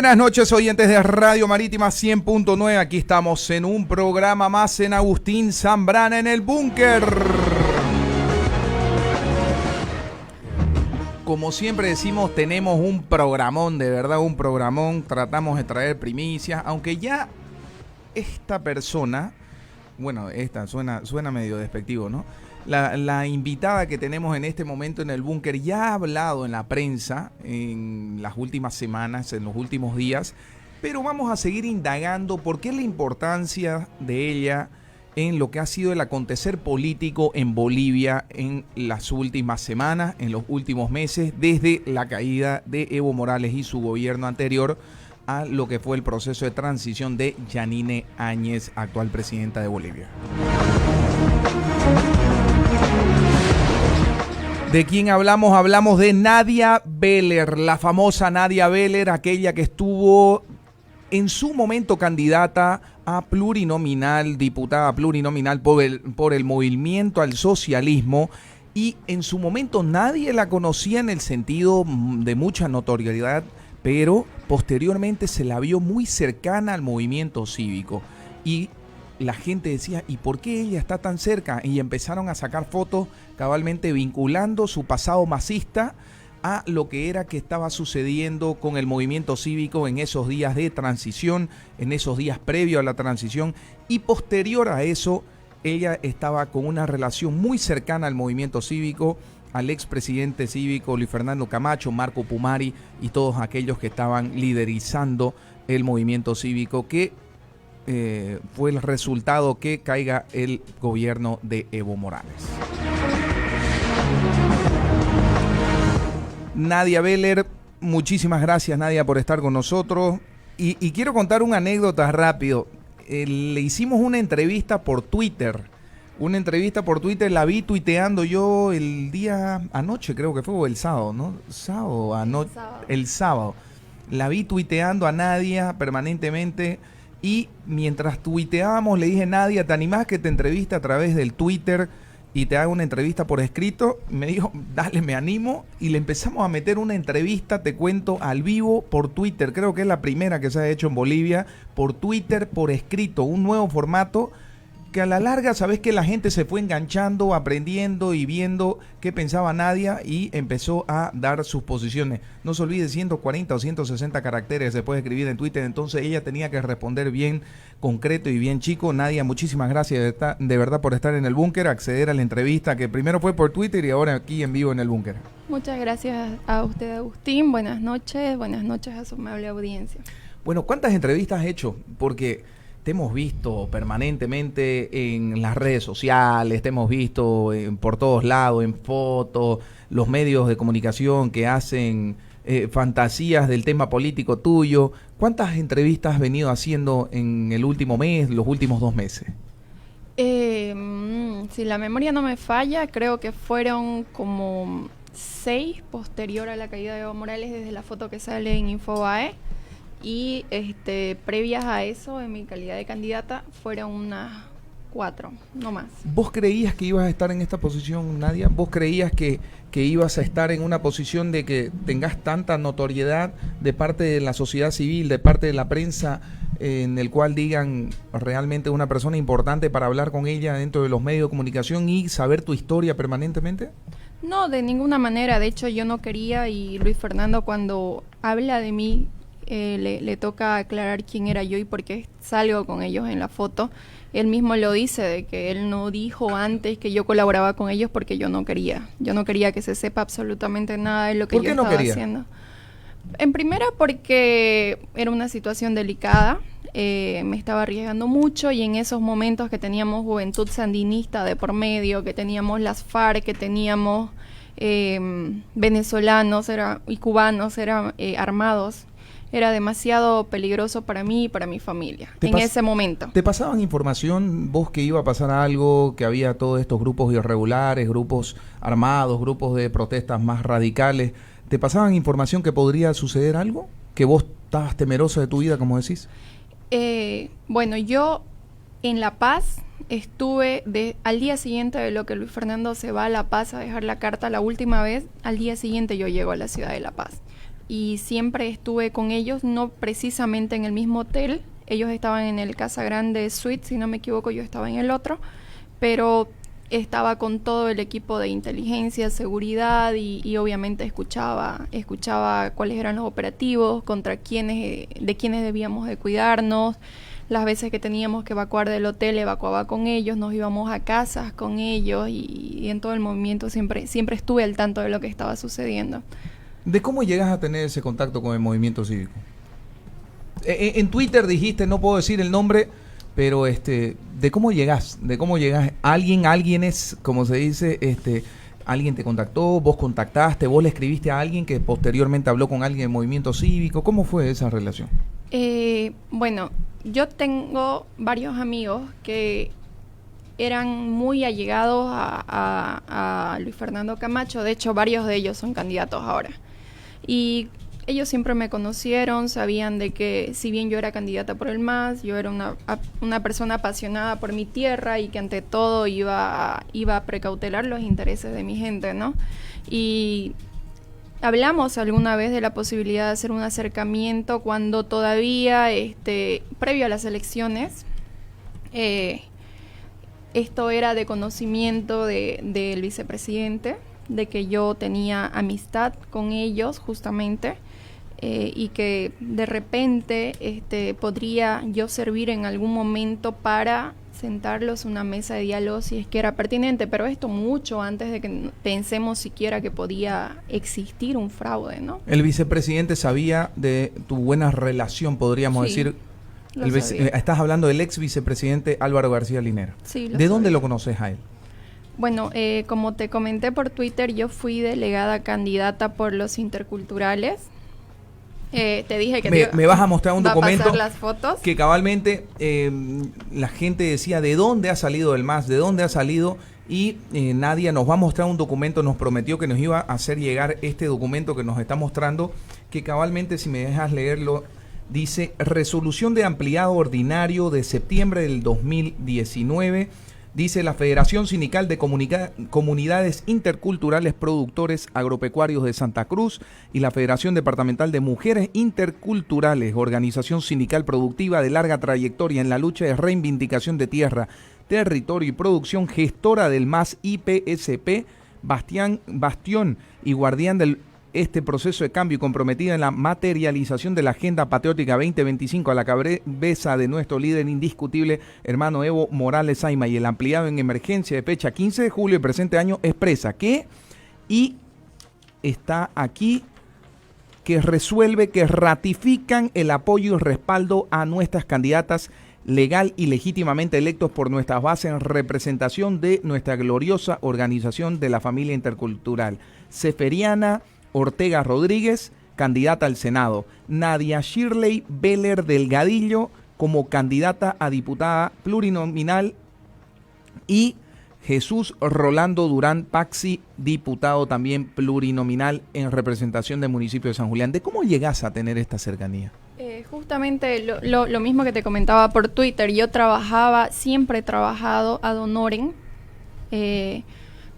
Buenas noches, oyentes de Radio Marítima 100.9. Aquí estamos en un programa más en Agustín Zambrana en el Búnker. Como siempre decimos, tenemos un programón, de verdad un programón. Tratamos de traer primicias, aunque ya esta persona, bueno, esta suena medio despectivo, ¿no? La invitada que tenemos en este momento en el Búnker ya ha hablado en la prensa en las últimas semanas, en los últimos días, pero vamos a seguir indagando por qué la importancia de ella en lo que ha sido el acontecer político en Bolivia en las últimas semanas, en los últimos meses, desde la caída de Evo Morales y su gobierno anterior a lo que fue el proceso de transición de Yanine Áñez, actual presidenta de Bolivia. ¿De quién hablamos? Hablamos de Nadia Beller, la famosa Nadia Beller, aquella que estuvo en su momento candidata a plurinominal, diputada plurinominal por el movimiento al socialismo, y en su momento nadie la conocía en el sentido de mucha notoriedad, pero posteriormente se la vio muy cercana al movimiento cívico y la gente decía, ¿y por qué ella está tan cerca? Y empezaron a sacar fotos cabalmente vinculando su pasado masista a lo que era que estaba sucediendo con el movimiento cívico en esos días de transición, en esos días previo a la transición, y posterior a eso ella estaba con una relación muy cercana al movimiento cívico, al expresidente cívico Luis Fernando Camacho, Marco Pumari y todos aquellos que estaban liderizando el movimiento cívico que fue el resultado que caiga el gobierno de Evo Morales. Nadia Beller, muchísimas gracias Nadia por estar con nosotros y quiero contar una anécdota rápido. Le hicimos una entrevista por Twitter, la vi tuiteando yo el día anoche, creo que fue, o el sábado, ¿no? El sábado. La vi tuiteando a Nadia permanentemente. Y mientras tuiteábamos le dije, Nadia, ¿te animás que te entreviste a través del Twitter y te haga una entrevista por escrito? Me dijo, dale, me animo. Y le empezamos a meter una entrevista, te cuento, al vivo por Twitter. Creo que es la primera que se ha hecho en Bolivia, por Twitter, por escrito. Un nuevo formato que a la larga, sabes que la gente se fue enganchando, aprendiendo y viendo qué pensaba Nadia y empezó a dar sus posiciones. No se olvide, 140 o 160 caracteres se puede escribir en Twitter, entonces ella tenía que responder bien concreto y bien chico. Nadia, muchísimas gracias de verdad por estar en el Búnker, acceder a la entrevista que primero fue por Twitter y ahora aquí en vivo en el Búnker. Muchas gracias a usted, Agustín. Buenas noches a su amable audiencia. Bueno, ¿cuántas entrevistas has hecho? Porque te hemos visto permanentemente en las redes sociales, te hemos visto por todos lados, en fotos, los medios de comunicación que hacen fantasías del tema político tuyo. ¿Cuántas entrevistas has venido haciendo en el último mes, los últimos 2 meses? Si la memoria no me falla, creo que fueron como 6 posterior a la caída de Evo Morales desde la foto que sale en Infobae. Y previas a eso, en mi calidad de candidata, fueron unas 4, no más. ¿Vos creías que ibas a estar en esta posición, Nadia? ¿Vos creías que ibas a estar en una posición de que tengas tanta notoriedad de parte de la sociedad civil, de parte de la prensa, en el cual digan realmente una persona importante para hablar con ella dentro de los medios de comunicación y saber tu historia permanentemente? No, de ninguna manera. De hecho, yo no quería, y Luis Fernando cuando habla de mí, le toca aclarar quién era yo y por qué salgo con ellos en la foto. Él mismo lo dice, de que él no dijo antes que yo colaboraba con ellos porque yo no quería que se sepa absolutamente nada de lo que yo estaba haciendo. En primera, porque era una situación delicada, me estaba arriesgando mucho, y en esos momentos que teníamos juventud sandinista de por medio, que teníamos las FARC, que teníamos venezolanos y cubanos armados, era demasiado peligroso para mí y para mi familia en ese momento. ¿Te pasaban información vos que iba a pasar algo, que había todos estos grupos irregulares, grupos armados, grupos de protestas más radicales? ¿Te pasaban información que podría suceder algo? ¿Que vos estabas temerosa de tu vida, como decís? Bueno, yo en La Paz estuve al día siguiente de lo que Luis Fernando se va a La Paz a dejar la carta la última vez. Al día siguiente yo llego a la ciudad de La Paz. y siempre estuve con ellos, no precisamente en el mismo hotel. Ellos estaban en el Casa Grande Suite, si no me equivoco, yo estaba en el otro, pero estaba con todo el equipo de inteligencia, seguridad y obviamente escuchaba cuáles eran los operativos, de quiénes debíamos de cuidarnos. Las veces que teníamos que evacuar del hotel, evacuaba con ellos, nos íbamos a casas con ellos y en todo el movimiento siempre estuve al tanto de lo que estaba sucediendo. ¿De cómo llegas a tener ese contacto con el movimiento cívico? En Twitter dijiste, no puedo decir el nombre, pero ¿de cómo llegas? Alguien es, como se dice, alguien te contactó, vos contactaste, vos le escribiste a alguien que posteriormente habló con alguien del movimiento cívico. ¿Cómo fue esa relación? Bueno, yo tengo varios amigos que eran muy allegados a Luis Fernando Camacho. De hecho, varios de ellos son candidatos ahora. Y ellos siempre me conocieron, sabían de que si bien yo era candidata por el MAS, yo era una persona apasionada por mi tierra y que ante todo iba a precautelar los intereses de mi gente, ¿no? Y hablamos alguna vez de la posibilidad de hacer un acercamiento cuando todavía, previo a las elecciones, esto era de conocimiento del vicepresidente, de que yo tenía amistad con ellos justamente, y que de repente podría yo servir en algún momento para sentarlos en una mesa de diálogo si es que era pertinente, pero esto mucho antes de que pensemos siquiera que podía existir un fraude, ¿no? El vicepresidente sabía de tu buena relación, podríamos decir. Estás hablando del ex vicepresidente Álvaro García Linera. Sí, ¿De dónde lo conoces a él? Bueno, como te comenté por Twitter, yo fui delegada candidata por los interculturales. Te dije que me vas a mostrar un documento pasar las fotos. Que cabalmente la gente decía de dónde ha salido el MAS, de dónde ha salido, y Nadia nos va a mostrar un documento, nos prometió que nos iba a hacer llegar este documento que nos está mostrando, que cabalmente, si me dejas leerlo, dice: resolución de ampliado ordinario de septiembre del 2019. Dice: la Federación Sindical de Comunidades Interculturales Productores Agropecuarios de Santa Cruz y la Federación Departamental de Mujeres Interculturales, organización sindical productiva de larga trayectoria en la lucha de reivindicación de tierra, territorio y producción, gestora del MAS IPSP, bastión y guardián del proceso de cambio y comprometida en la materialización de la Agenda Patriótica 2025 a la cabeza de nuestro líder indiscutible, hermano Evo Morales Ayma, y el ampliado en emergencia de fecha 15 de julio del presente año, expresa que, y está aquí, que resuelve que ratifican el apoyo y respaldo a nuestras candidatas legal y legítimamente electos por nuestras bases en representación de nuestra gloriosa organización de la familia intercultural. Seferiana Ortega Rodríguez, candidata al Senado. Nadia Shirley Beller Delgadillo como candidata a diputada plurinominal. Y Jesús Rolando Durán Paxi, diputado también plurinominal en representación del municipio de San Julián. ¿De cómo llegas a tener esta cercanía? Justamente lo mismo que te comentaba por Twitter. Yo siempre he trabajado ad honorem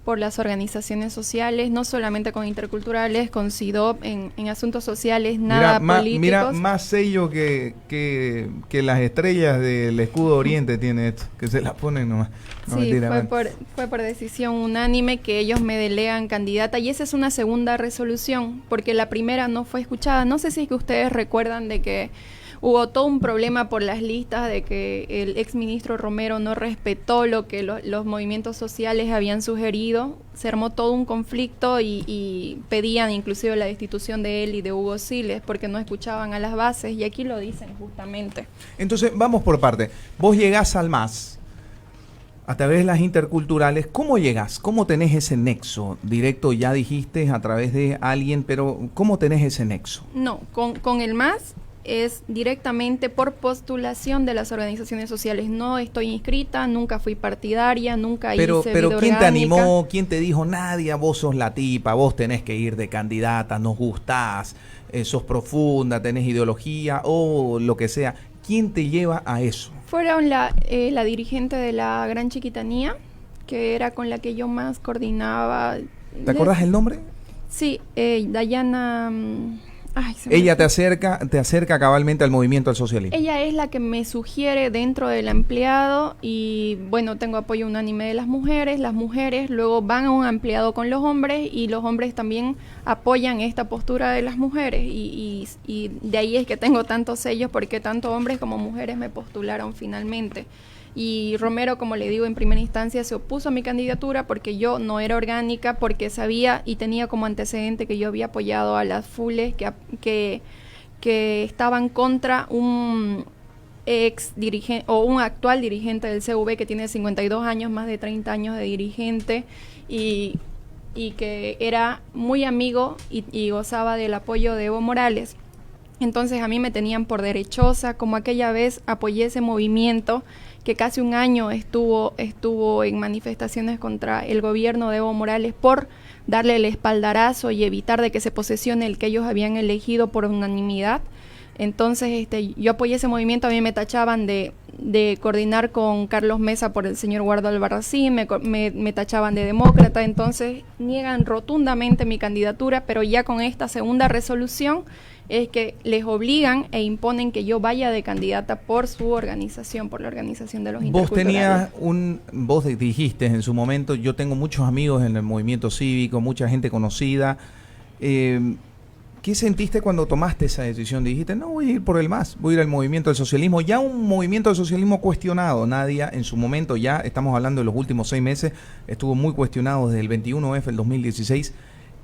por las organizaciones sociales, no solamente con interculturales, con CIDOP, en asuntos sociales, nada políticos. Mira, más sello que las estrellas del escudo oriente tiene esto, que se las ponen nomás. No, sí, mentira, fue por decisión unánime que ellos me delegan candidata, y esa es una segunda resolución, porque la primera no fue escuchada. No sé si es que ustedes recuerdan de que hubo todo un problema por las listas, de que el exministro Romero no respetó lo que los movimientos sociales habían sugerido. Se armó todo un conflicto y pedían inclusive la destitución de él y de Hugo Siles porque no escuchaban a las bases, y aquí lo dicen justamente. Entonces, vamos por parte. Vos llegás al MAS a través de las interculturales. ¿Cómo llegás? ¿Cómo tenés ese nexo directo? Ya dijiste a través de alguien, pero ¿cómo tenés ese nexo? No, con el MAS es directamente por postulación de las organizaciones sociales. No estoy inscrita, nunca fui partidaria, nunca hice vida orgánica. Pero ¿quién te animó? ¿Quién te dijo: Nadia, vos sos la tipa, vos tenés que ir de candidata, nos gustás, sos profunda, tenés ideología o lo que sea? ¿Quién te lleva a eso? Fueron la dirigente de la Gran Chiquitanía, que era con la que yo más coordinaba. ¿Te acordás el nombre? Sí, Dayana... Ay, se me Ella fue. te acerca cabalmente al movimiento al socialismo. Ella es la que me sugiere dentro del empleado y bueno, tengo apoyo unánime de las mujeres luego van a un empleado con los hombres y los hombres también apoyan esta postura de las mujeres y de ahí es que tengo tantos sellos porque tanto hombres como mujeres me postularon finalmente. Y Romero, como le digo, en primera instancia se opuso a mi candidatura porque yo no era orgánica, porque sabía y tenía como antecedente que yo había apoyado a las FULES que estaban contra un ex dirigente o un actual dirigente del CV que tiene 52 años, más de 30 años de dirigente y que era muy amigo y gozaba del apoyo de Evo Morales. Entonces a mí me tenían por derechosa, como aquella vez apoyé ese movimiento que casi un año estuvo en manifestaciones contra el gobierno de Evo Morales por darle el espaldarazo y evitar de que se posesione el que ellos habían elegido por unanimidad. Entonces yo apoyé ese movimiento, a mí me tachaban de coordinar con Carlos Mesa por el señor Guardo Albarracín, me tachaban de demócrata, entonces niegan rotundamente mi candidatura, pero ya con esta segunda resolución es que les obligan e imponen que yo vaya de candidata por su organización, por la organización de los interculturales. Vos dijiste en su momento, yo tengo muchos amigos en el movimiento cívico, mucha gente conocida. ¿Qué sentiste cuando tomaste esa decisión? Dijiste, no, voy a ir por el MAS, voy a ir al movimiento del socialismo. Ya un movimiento del socialismo cuestionado, Nadia, en su momento, ya estamos hablando de los últimos 6 meses, estuvo muy cuestionado desde el 21F, el 2016.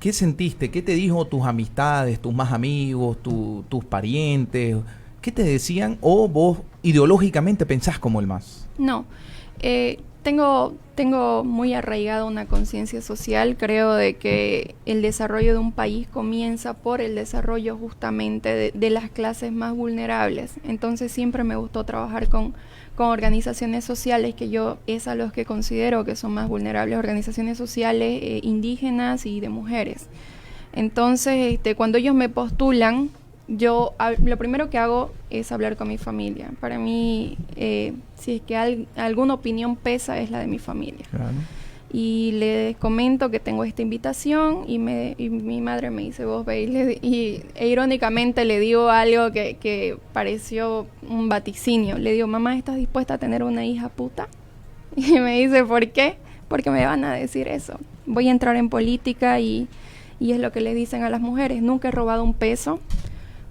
¿Qué sentiste? ¿Qué te dijo tus amistades, tus más amigos, tus parientes? ¿Qué te decían? ¿O vos ideológicamente pensás como el MAS? No, tengo muy arraigada una conciencia social. Creo de que el desarrollo de un país comienza por el desarrollo justamente de las clases más vulnerables. Entonces siempre me gustó trabajar con organizaciones sociales, que yo es a los que considero que son más vulnerables, organizaciones sociales indígenas y de mujeres. Entonces, cuando ellos me postulan, yo lo primero que hago es hablar con mi familia. Para mí, si es que alguna opinión pesa, es la de mi familia. Claro. Y les comento que tengo esta invitación y mi madre me dice, vos ve, e irónicamente le digo algo que pareció un vaticinio. Le digo, mamá, ¿estás dispuesta a tener una hija puta? Y me dice, ¿por qué? Porque me van a decir eso. Voy a entrar en política y es lo que le dicen a las mujeres. Nunca he robado un peso.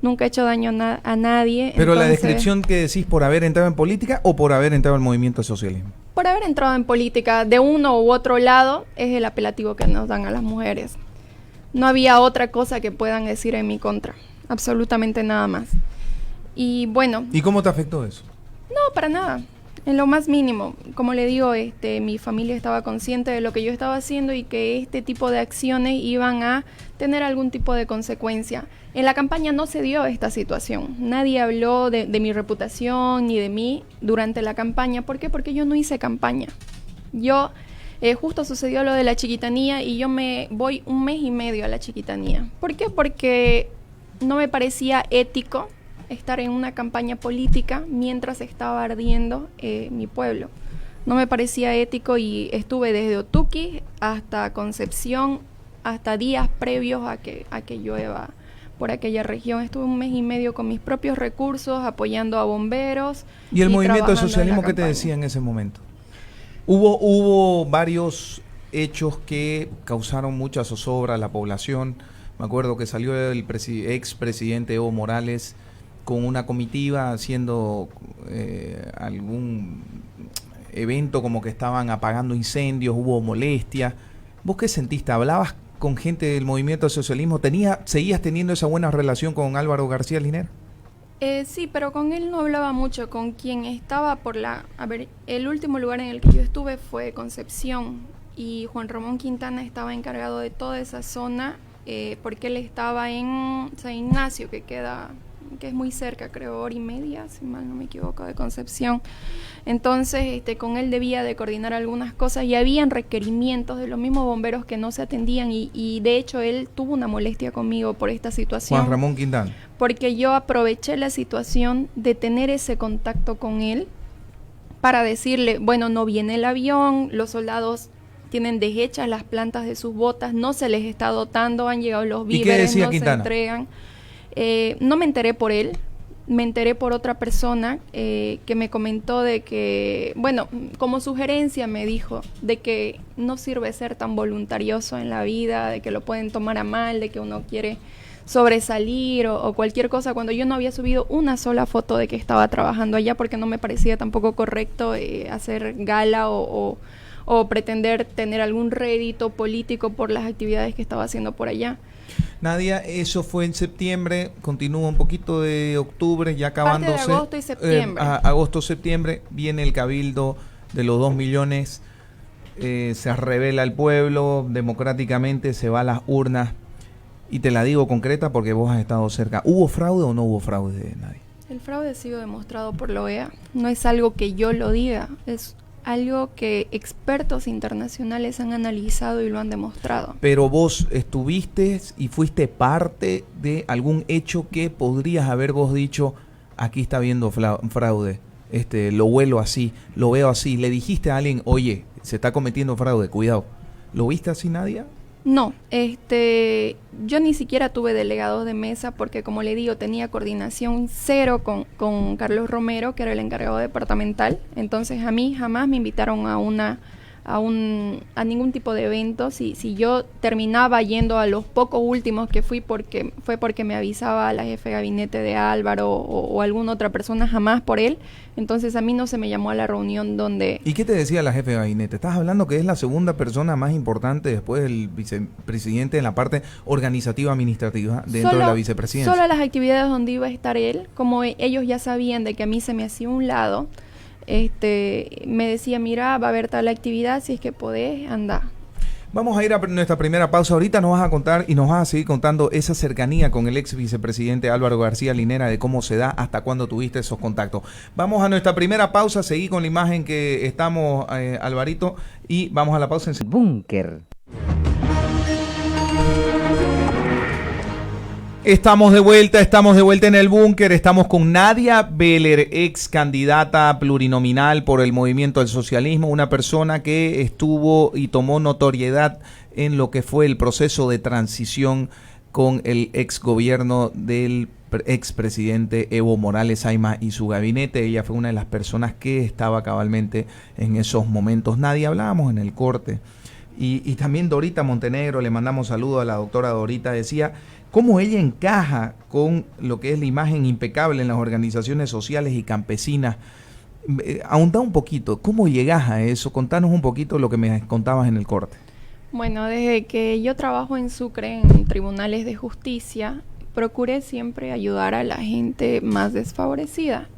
Nunca he hecho daño a nadie. Pero entonces, la descripción que decís, ¿por haber entrado en política o por haber entrado al movimiento socialismo? Por haber entrado en política de uno u otro lado es el apelativo que nos dan a las mujeres. No había otra cosa que puedan decir en mi contra. Absolutamente nada más. Y bueno. ¿Y cómo te afectó eso? No, para nada. En lo más mínimo. Como le digo, mi familia estaba consciente de lo que yo estaba haciendo y que este tipo de acciones iban a tener algún tipo de consecuencia. En la campaña no se dio esta situación. Nadie habló de mi reputación ni de mí durante la campaña. ¿Por qué? Porque yo no hice campaña. Yo, justo sucedió lo de la chiquitanía y yo me voy 1 mes y medio a la chiquitanía. ¿Por qué? Porque no me parecía ético estar en una campaña política mientras estaba ardiendo mi pueblo. No me parecía ético y estuve desde Otuqui hasta Concepción, hasta días previos a que llueva por aquella región. Estuve 1 mes y medio con mis propios recursos, apoyando a bomberos. ¿Y el movimiento del socialismo qué te campaña. decía en ese momento? Hubo varios hechos que causaron mucha zozobra a la población. Me acuerdo que salió el expresidente Evo Morales con una comitiva haciendo algún evento como que estaban apagando incendios, hubo molestia. ¿Vos qué sentiste? ¿Hablabas con gente del movimiento del socialismo? ¿Seguías teniendo esa buena relación con Álvaro García Linera? Sí, pero con él no hablaba mucho. Con quien estaba el último lugar en el que yo estuve fue Concepción y Juan Ramón Quintana estaba encargado de toda esa zona porque él estaba en San Ignacio, que es muy cerca, creo, 1 hora y media, si mal no me equivoco, de Concepción. Entonces, con él debía de coordinar algunas cosas y habían requerimientos de los mismos bomberos que no se atendían y de hecho él tuvo una molestia conmigo por esta situación. Juan Ramón Quintana. Porque yo aproveché la situación de tener ese contacto con él para decirle, bueno, no viene el avión, los soldados tienen deshechas las plantas de sus botas, no se les está dotando, han llegado los víveres, ¿Y qué decía no Quintana? se entregan. No me enteré por él, me enteré por otra persona que me comentó de que, bueno, como sugerencia me dijo de que no sirve ser tan voluntarioso en la vida, de que lo pueden tomar a mal, de que uno quiere sobresalir o cualquier cosa, cuando yo no había subido una sola foto de que estaba trabajando allá, porque no me parecía tampoco correcto hacer gala o pretender tener algún rédito político por las actividades que estaba haciendo por allá. Nadia, eso fue en septiembre, continúa un poquito de octubre, ya acabándose. Parte de agosto y septiembre. Agosto-septiembre, viene el cabildo de los 2 millones, se revela el pueblo, democráticamente se va a las urnas, y te la digo concreta porque vos has estado cerca. ¿Hubo fraude o no hubo fraude, Nadia? El fraude ha sido demostrado por la OEA, no es algo que yo lo diga, es algo que expertos internacionales han analizado y lo han demostrado. Pero vos estuviste y fuiste parte de algún hecho que podrías haber vos dicho, aquí está habiendo fraude, lo huelo así, lo veo así. Le dijiste a alguien, oye, se está cometiendo fraude, cuidado. ¿Lo viste así, Nadia? No, yo ni siquiera tuve delegados de mesa porque, como le digo, tenía coordinación cero con Carlos Romero, que era el encargado departamental. Entonces a mí jamás me invitaron a ningún tipo de evento. Si yo terminaba yendo a los pocos últimos que fue porque me avisaba la jefe de gabinete de Álvaro o alguna otra persona, jamás por él. Entonces a mí no se me llamó a la reunión donde... ¿Y qué te decía la jefe de gabinete? Estás hablando que es la segunda persona más importante después del vicepresidente en la parte organizativa administrativa dentro de la vicepresidencia. Solo las actividades donde iba a estar él, como ellos ya sabían de que a mí se me hacía un lado, me decía, mira, va a haber tal actividad, si es que podés, anda. Vamos a ir a nuestra primera pausa. Ahorita nos vas a contar y nos vas a seguir contando esa cercanía con el ex vicepresidente Álvaro García Linera, de cómo se da, hasta cuándo tuviste esos contactos. Vamos a nuestra primera pausa, seguí con la imagen que estamos, Alvarito, y vamos a la pausa en Búnker. Estamos de vuelta en el búnker. Estamos con Nadia Beller, ex candidata plurinominal por el Movimiento del Socialismo, una persona que estuvo y tomó notoriedad en lo que fue el proceso de transición con el ex gobierno del expresidente Evo Morales Ayma y su gabinete. Ella fue una de las personas que estaba cabalmente en esos momentos. Nadia, hablábamos en el corte, y también Dorita Montenegro, le mandamos saludos a la doctora Dorita, decía cómo ella encaja con lo que es la imagen impecable en las organizaciones sociales y campesinas. Ahondá un poquito, ¿cómo llegas a eso? Contanos un poquito lo que me contabas en el corte. Bueno, desde que yo trabajo en Sucre, en tribunales de justicia, procuré siempre ayudar a la gente más desfavorecida.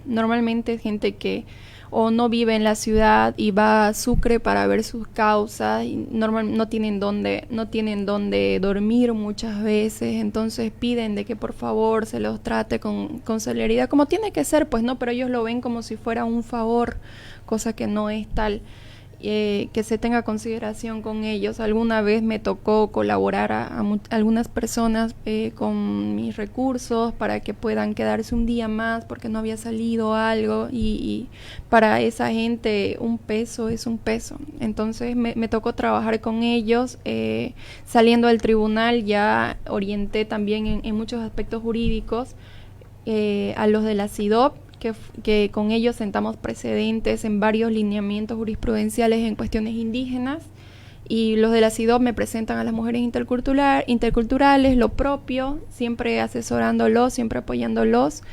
Normalmente gente que o no vive en la ciudad y va a Sucre para ver sus causas y no tienen dónde dormir muchas veces, entonces piden de que por favor se los trate con celeridad, como tiene que ser, pues no, pero ellos lo ven como si fuera un favor, cosa que no es tal. Que se tenga consideración con ellos. Alguna vez me tocó colaborar a algunas personas con mis recursos para que puedan quedarse un día más porque no había salido algo, y para esa gente un peso es un peso. Entonces me tocó trabajar con ellos. Saliendo del tribunal ya orienté también en muchos aspectos jurídicos a los de la CIDOP, que con ellos sentamos precedentes en varios lineamientos jurisprudenciales en cuestiones indígenas, y los de la CIDOP me presentan a las mujeres interculturales, lo propio, siempre asesorándolos, siempre apoyándolos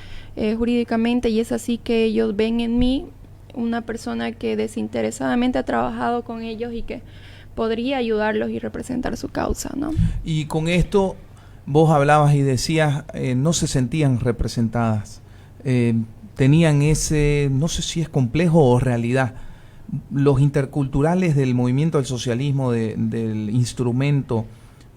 jurídicamente, y es así que ellos ven en mí una persona que desinteresadamente ha trabajado con ellos y que podría ayudarlos y representar su causa, ¿no? Y con esto vos hablabas y decías, no se sentían representadas. Tenían ese, no sé si es complejo o realidad. Los interculturales del movimiento del socialismo, del instrumento,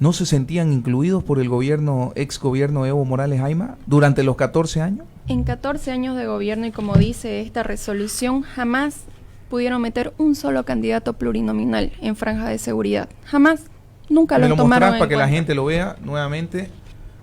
¿no se sentían incluidos por el gobierno, ex gobierno Evo Morales Ayma durante los 14 años? En 14 años de gobierno, y como dice esta resolución, jamás pudieron meter un solo candidato plurinominal en franja de seguridad. Jamás, nunca lo tomaron en cuenta. Me lo mostrás para que la gente lo vea nuevamente.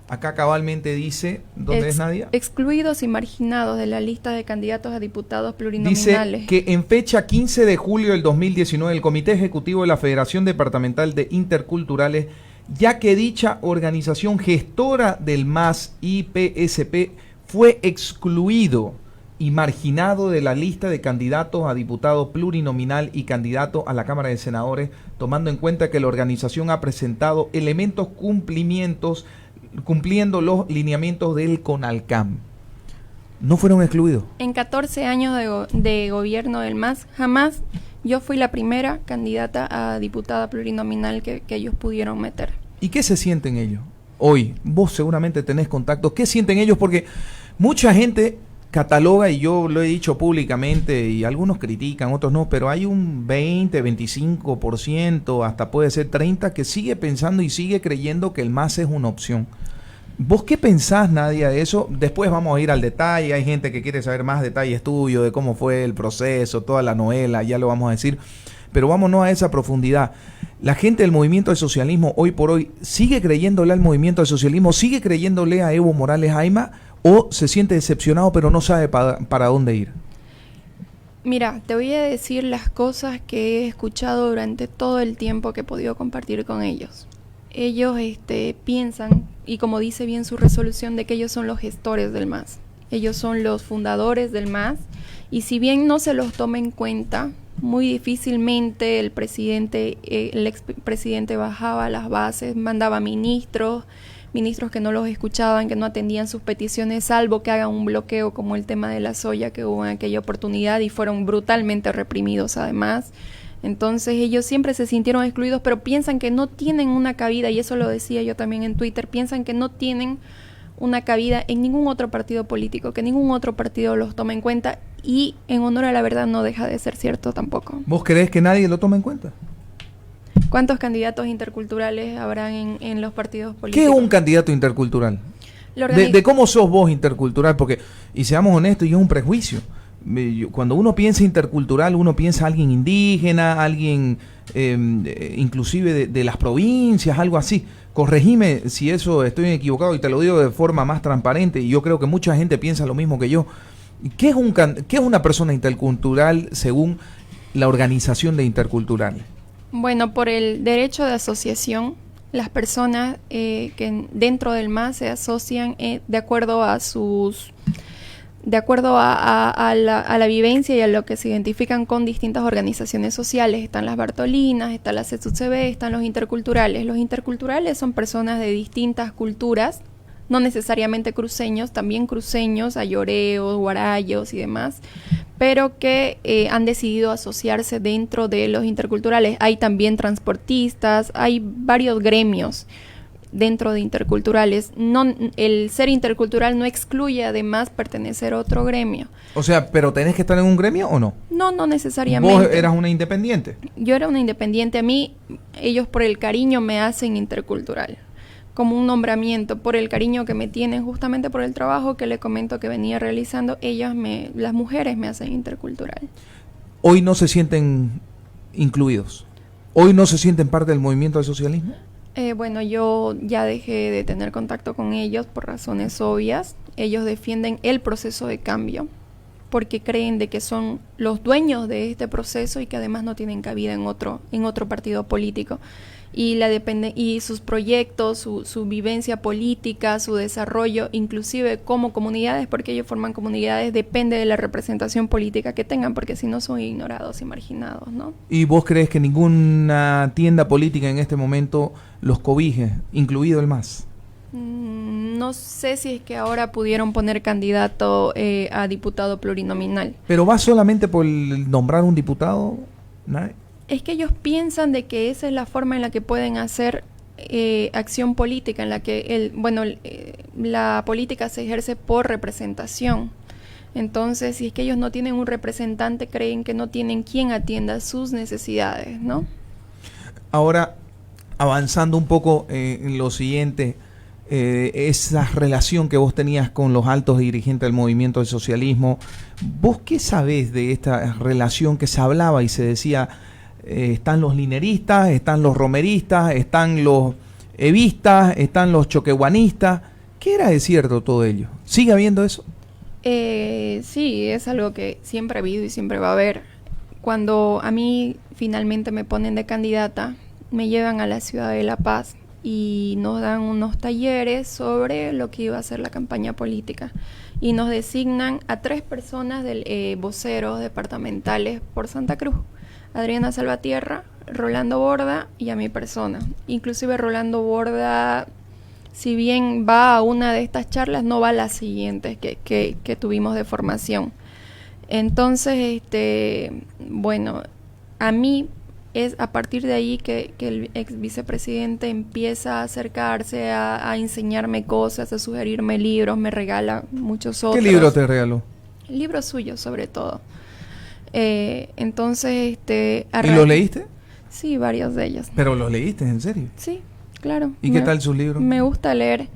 Acá cabalmente dice, ¿dónde es, Nadia? Excluidos y marginados de la lista de candidatos a diputados plurinominales. Dice que en fecha 15 de julio del 2019, el Comité Ejecutivo de la Federación Departamental de Interculturales ya que dicha organización gestora del MAS IPSP fue excluido y marginado de la lista de candidatos a diputado plurinominal y candidato a la Cámara de Senadores, tomando en cuenta que la organización ha presentado elementos cumpliendo los lineamientos del CONALCAM. ¿No fueron excluidos? En 14 años de gobierno del MAS, jamás yo fui la primera candidata a diputada plurinominal que ellos pudieron meter. ¿Y qué se sienten ellos hoy? Vos seguramente tenés contacto. ¿Qué sienten ellos? Porque mucha gente cataloga, y yo lo he dicho públicamente, y algunos critican, otros no, pero hay un 20, 25%, hasta puede ser 30%, que sigue pensando y sigue creyendo que el MAS es una opción. ¿Vos qué pensás, Nadia, de eso? Después vamos a ir al detalle, hay gente que quiere saber más detalles tuyos, de cómo fue el proceso, toda la novela, ya lo vamos a decir, pero vámonos a esa profundidad. La gente del movimiento del socialismo, hoy por hoy, ¿sigue creyéndole al movimiento del socialismo? ¿Sigue creyéndole a Evo Morales Ayma? ¿O se siente decepcionado pero no sabe para dónde ir? Mira, te voy a decir las cosas que he escuchado durante todo el tiempo que he podido compartir con ellos. Ellos piensan, y como dice bien su resolución, de que ellos son los gestores del MAS. Ellos son los fundadores del MAS, y si bien no se los toma en cuenta, muy difícilmente el expresidente bajaba a las bases, mandaba ministros que no los escuchaban, que no atendían sus peticiones, salvo que hagan un bloqueo como el tema de la soya que hubo en aquella oportunidad, y fueron brutalmente reprimidos además. Entonces ellos siempre se sintieron excluidos, pero piensan que no tienen una cabida, y eso lo decía yo también en Twitter, piensan que no tienen una cabida en ningún otro partido político, que ningún otro partido los toma en cuenta, y en honor a la verdad no deja de ser cierto tampoco. ¿Vos creés que nadie lo toma en cuenta? ¿Cuántos candidatos interculturales habrán en los partidos políticos? ¿Qué es un candidato intercultural? De cómo sos vos intercultural, porque, y seamos honestos, y es un prejuicio. Cuando uno piensa intercultural, uno piensa a alguien indígena, alguien inclusive de las provincias, algo así. Corregime si eso estoy equivocado, y te lo digo de forma más transparente, y yo creo que mucha gente piensa lo mismo que yo. ¿Qué es una persona intercultural según la Organización de Interculturales? Bueno, por el derecho de asociación, las personas que dentro del MAS se asocian de acuerdo a la vivencia y a lo que se identifican con distintas organizaciones sociales. Están las Bartolinas, está la CESUCB, están los interculturales. Los interculturales son personas de distintas culturas, no necesariamente cruceños, también cruceños, ayoreos, guarayos y demás, pero que han decidido asociarse dentro de los interculturales. Hay también transportistas, hay varios gremios dentro de interculturales. El ser intercultural no excluye además pertenecer a otro gremio. O sea, ¿pero tenés que estar en un gremio o no? No necesariamente. ¿Vos eras una independiente? Yo era una independiente. A mí, ellos por el cariño me hacen intercultural, como un nombramiento, por el cariño que me tienen, justamente por el trabajo que le comento que venía realizando. Las mujeres me hacen intercultural. ¿Hoy no se sienten incluidos? ¿Hoy no se sienten parte del movimiento del socialismo? Bueno, yo ya dejé de tener contacto con ellos por razones obvias. Ellos defienden el proceso de cambio porque creen de que son los dueños de este proceso y que además no tienen cabida en otro partido político. Y sus proyectos, su vivencia política, su desarrollo, inclusive como comunidades, porque ellos forman comunidades, depende de la representación política que tengan, porque si no son ignorados y marginados, ¿no? ¿Y vos crees que ninguna tienda política en este momento los cobije, incluido el MAS? No sé si es que ahora pudieron poner candidato a diputado plurinominal. ¿Pero va solamente por nombrar un diputado? ¿No? Es que ellos piensan de que esa es la forma en la que pueden hacer acción política, en la que la política se ejerce por representación. Entonces, si es que ellos no tienen un representante, creen que no tienen quien atienda sus necesidades, ¿no? Ahora, avanzando un poco en lo siguiente, esa relación que vos tenías con los altos dirigentes del movimiento del socialismo, ¿vos qué sabés de esta relación que se hablaba y se decía, están los lineristas, están los romeristas, están los evistas, están los choquehuanistas? ¿Qué era de cierto todo ello? ¿Sigue habiendo eso? Sí, es algo que siempre ha habido y siempre va a haber. Cuando a mí finalmente me ponen de candidata, me llevan a la ciudad de La Paz y nos dan unos talleres sobre lo que iba a ser la campaña política. Y nos designan a 3 personas voceros departamentales por Santa Cruz. Adriana Salvatierra, Rolando Borda y a mi persona. Inclusive Rolando Borda, si bien va a una de estas charlas, no va a las siguientes que tuvimos de formación. Entonces, bueno, a mí es a partir de ahí que el ex vicepresidente empieza a acercarse, a enseñarme cosas, a sugerirme libros, me regala muchos otros. ¿Qué libro te regaló? Libros suyos, sobre todo. Entonces, ¿Y los leíste? Sí, varios de ellos. ¿Pero los leíste, en serio? Sí, claro. ¿Y qué tal sus libros? Me gusta leer.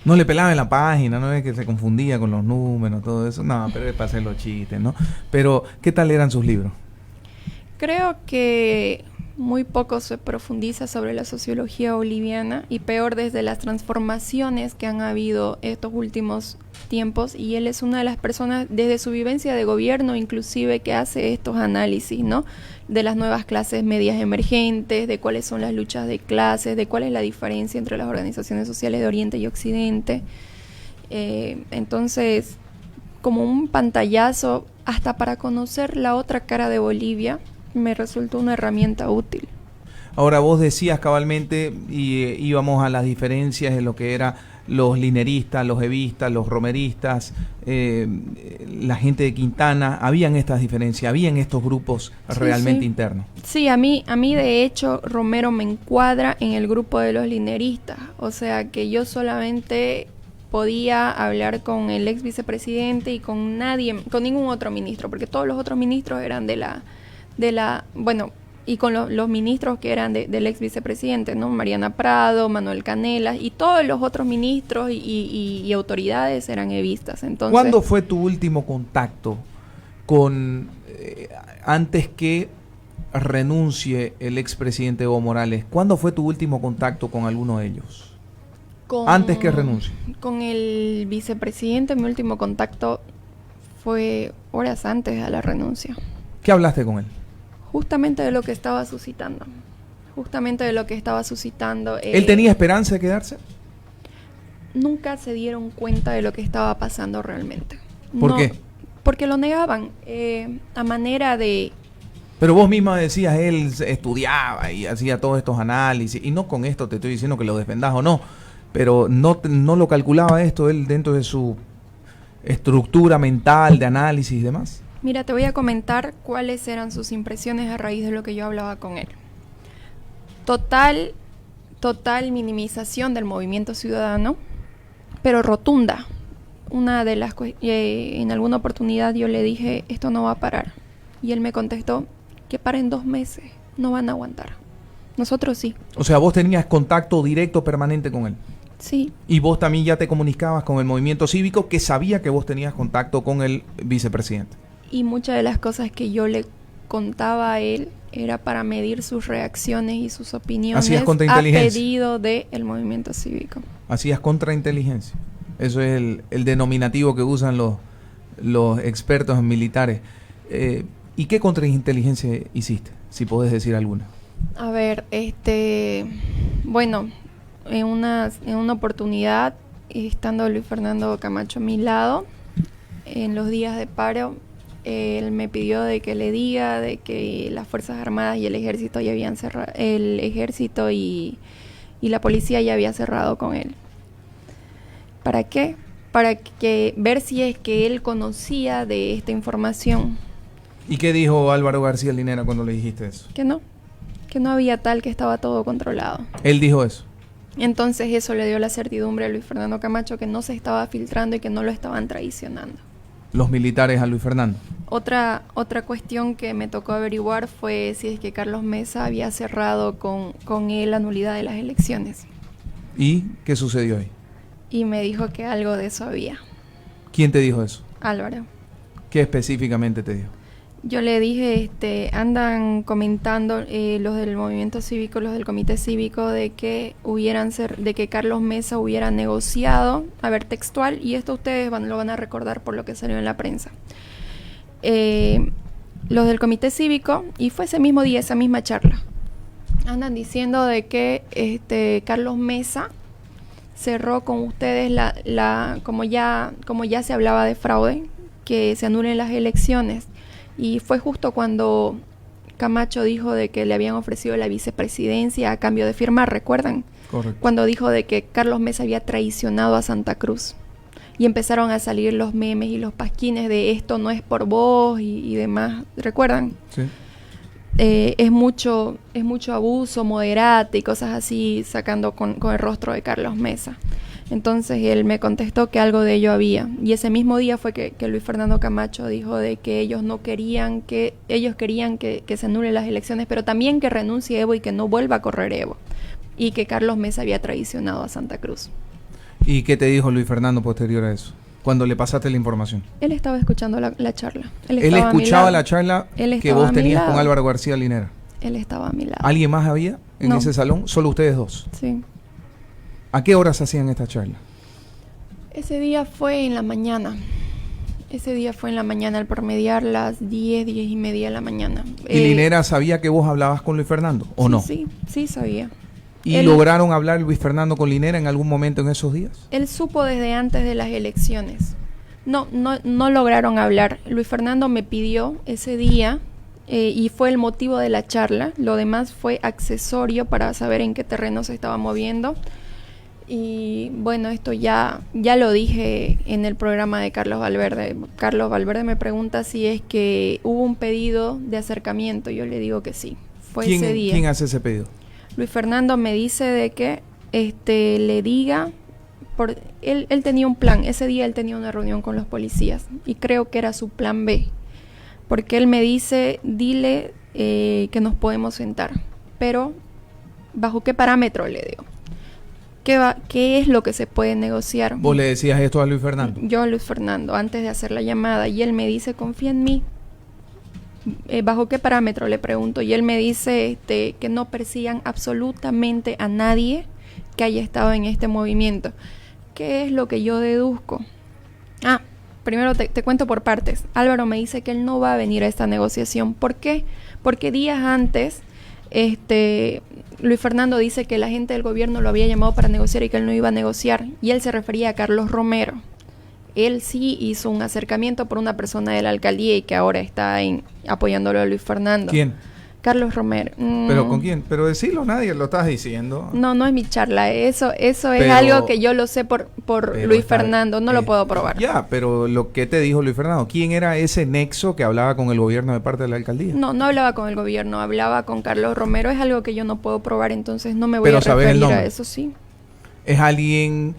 No le pelaba en la página, no es que se confundía con los números, todo eso. No, pero es para hacer los chistes, ¿no? Pero, ¿qué tal eran sus libros? Creo que muy poco se profundiza sobre la sociología boliviana y peor desde las transformaciones que han habido estos últimos tiempos, y él es una de las personas desde su vivencia de gobierno inclusive que hace estos análisis, ¿no? De las nuevas clases medias emergentes, de cuáles son las luchas de clases, de cuál es la diferencia entre las organizaciones sociales de Oriente y Occidente. Entonces, como un pantallazo hasta para conocer la otra cara de Bolivia, me resultó una herramienta útil. Ahora, vos decías cabalmente, y íbamos a las diferencias en lo que era los lineristas, los evistas, los romeristas, la gente de Quintana. Habían estas diferencias, habían estos grupos realmente internos. Sí, a mí de hecho Romero me encuadra en el grupo de los lineristas, o sea que yo solamente podía hablar con el ex vicepresidente y con nadie, con ningún otro ministro, porque todos los otros ministros eran bueno, y con los ministros que eran del ex vicepresidente, ¿no? Mariana Prado, Manuel Canelas, y todos los otros ministros y autoridades eran evistas. Entonces, ¿cuándo fue tu último contacto con, antes que renuncie el expresidente Evo Morales, cuándo fue tu último contacto con alguno de ellos? Antes que renuncie. Con el vicepresidente, mi último contacto fue horas antes de la renuncia. ¿Qué hablaste con él? Justamente de lo que estaba suscitando. ¿Él tenía esperanza de quedarse? Nunca se dieron cuenta de lo que estaba pasando realmente. ¿Por qué? Porque lo negaban. A manera de... Pero vos misma decías, él estudiaba y hacía todos estos análisis. Y no con esto te estoy diciendo que lo defendás o no. Pero no lo calculaba esto él dentro de su estructura mental de análisis y demás. Mira, te voy a comentar cuáles eran sus impresiones a raíz de lo que yo hablaba con él. Total minimización del movimiento ciudadano, pero rotunda. En alguna oportunidad yo le dije, esto no va a parar. Y él me contestó que paren 2 meses, no van a aguantar. Nosotros sí. O sea, vos tenías contacto directo permanente con él. Sí. Y vos también ya te comunicabas con el movimiento cívico, que sabía que vos tenías contacto con el vicepresidente. Y muchas de las cosas que yo le contaba a él era para medir sus reacciones y sus opiniones a pedido del movimiento cívico. Hacías contrainteligencia. Eso es el denominativo que usan los expertos en militares. ¿Y qué contrainteligencia hiciste? Si podés decir alguna. A ver, bueno, en una oportunidad, estando Luis Fernando Camacho a mi lado, en los días de paro, él me pidió de que le diga de que las Fuerzas Armadas y el Ejército ya habían cerrado, el Ejército y la policía ya había cerrado con él. ¿Para qué? Para ver si es que él conocía de esta información. ¿Y qué dijo Álvaro García Linera cuando le dijiste eso? Que no había tal, que estaba todo controlado. Él dijo eso. Entonces eso le dio la certidumbre a Luis Fernando Camacho que no se estaba filtrando y que no lo estaban traicionando. Los militares a Luis Fernando. Otra cuestión que me tocó averiguar fue si es que Carlos Mesa había cerrado con él la nulidad de las elecciones. ¿Y qué sucedió ahí? Y me dijo que algo de eso había. ¿Quién te dijo eso? Álvaro. ¿Qué específicamente te dijo? Yo le dije, andan comentando los del movimiento cívico, los del comité cívico, de que Carlos Mesa hubiera negociado, a ver, textual, y esto ustedes lo van a recordar por lo que salió en la prensa. Los del comité cívico, y fue ese mismo día, esa misma charla. Andan diciendo de que Carlos Mesa cerró con ustedes como ya se hablaba de fraude, que se anulen las elecciones. Y fue justo cuando Camacho dijo de que le habían ofrecido la vicepresidencia a cambio de firmar, ¿recuerdan? Correcto. Cuando dijo de que Carlos Mesa había traicionado a Santa Cruz. Y empezaron a salir los memes y los pasquines de esto no es por vos y demás, ¿recuerdan? Sí. Es mucho abuso, moderate y cosas así, sacando con el rostro de Carlos Mesa. Entonces él me contestó que algo de ello había. Y ese mismo día fue que Luis Fernando Camacho dijo de que ellos querían que se anulen las elecciones, pero también que renuncie Evo y que no vuelva a correr Evo. Y que Carlos Mesa había traicionado a Santa Cruz. ¿Y qué te dijo Luis Fernando posterior a eso? Cuando le pasaste la información. Él estaba escuchando la charla. Él escuchaba la charla que vos tenías con Álvaro García Linera. Él estaba a mi lado. ¿Alguien más había en ese salón? ¿Solo ustedes dos? Sí. ¿A qué horas hacían esta charla? Ese día fue en la mañana. Al promediar las 10:30 de la mañana. ¿Y Linera sabía que vos hablabas con Luis Fernando o no? Sí sabía. ¿Y lograron hablar Luis Fernando con Linera en algún momento en esos días? Él supo desde antes de las elecciones. No lograron hablar. Luis Fernando me pidió ese día y fue el motivo de la charla. Lo demás fue accesorio para saber en qué terreno se estaba moviendo. Y bueno, esto ya lo dije en el programa de Carlos Valverde. Carlos Valverde me pregunta si es que hubo un pedido de acercamiento. Yo le digo que sí. Fue ese día. ¿Quién hace ese pedido? Luis Fernando me dice de que le diga, él tenía un plan, ese día él tenía una reunión con los policías y creo que era su plan B, porque él me dice, dile que nos podemos sentar, pero ¿bajo qué parámetro? Le digo. ¿Qué es lo que se puede negociar? ¿Vos le decías esto a Luis Fernando? Yo a Luis Fernando, antes de hacer la llamada, y él me dice, confía en mí. ¿Bajo qué parámetro? Le pregunto. Y él me dice que no persigan absolutamente a nadie que haya estado en este movimiento. ¿Qué es lo que yo deduzco? Primero te cuento por partes. Álvaro me dice que él no va a venir a esta negociación. ¿Por qué? Porque días antes Luis Fernando dice que la gente del gobierno lo había llamado para negociar y que él no iba a negociar. Y él se refería a Carlos Romero. Él sí hizo un acercamiento por una persona de la alcaldía y que ahora está apoyándolo a Luis Fernando. ¿Quién? Carlos Romero. ¿Pero con quién? Pero decirlo, nadie lo estás diciendo. No es mi charla. Eso es algo que yo lo sé por Luis Fernando. No lo puedo probar. Ya, pero lo que te dijo Luis Fernando, ¿quién era ese nexo que hablaba con el gobierno de parte de la alcaldía? No hablaba con el gobierno, hablaba con Carlos Romero. Es algo que yo no puedo probar, entonces no me voy a referir a eso, sí. Es alguien,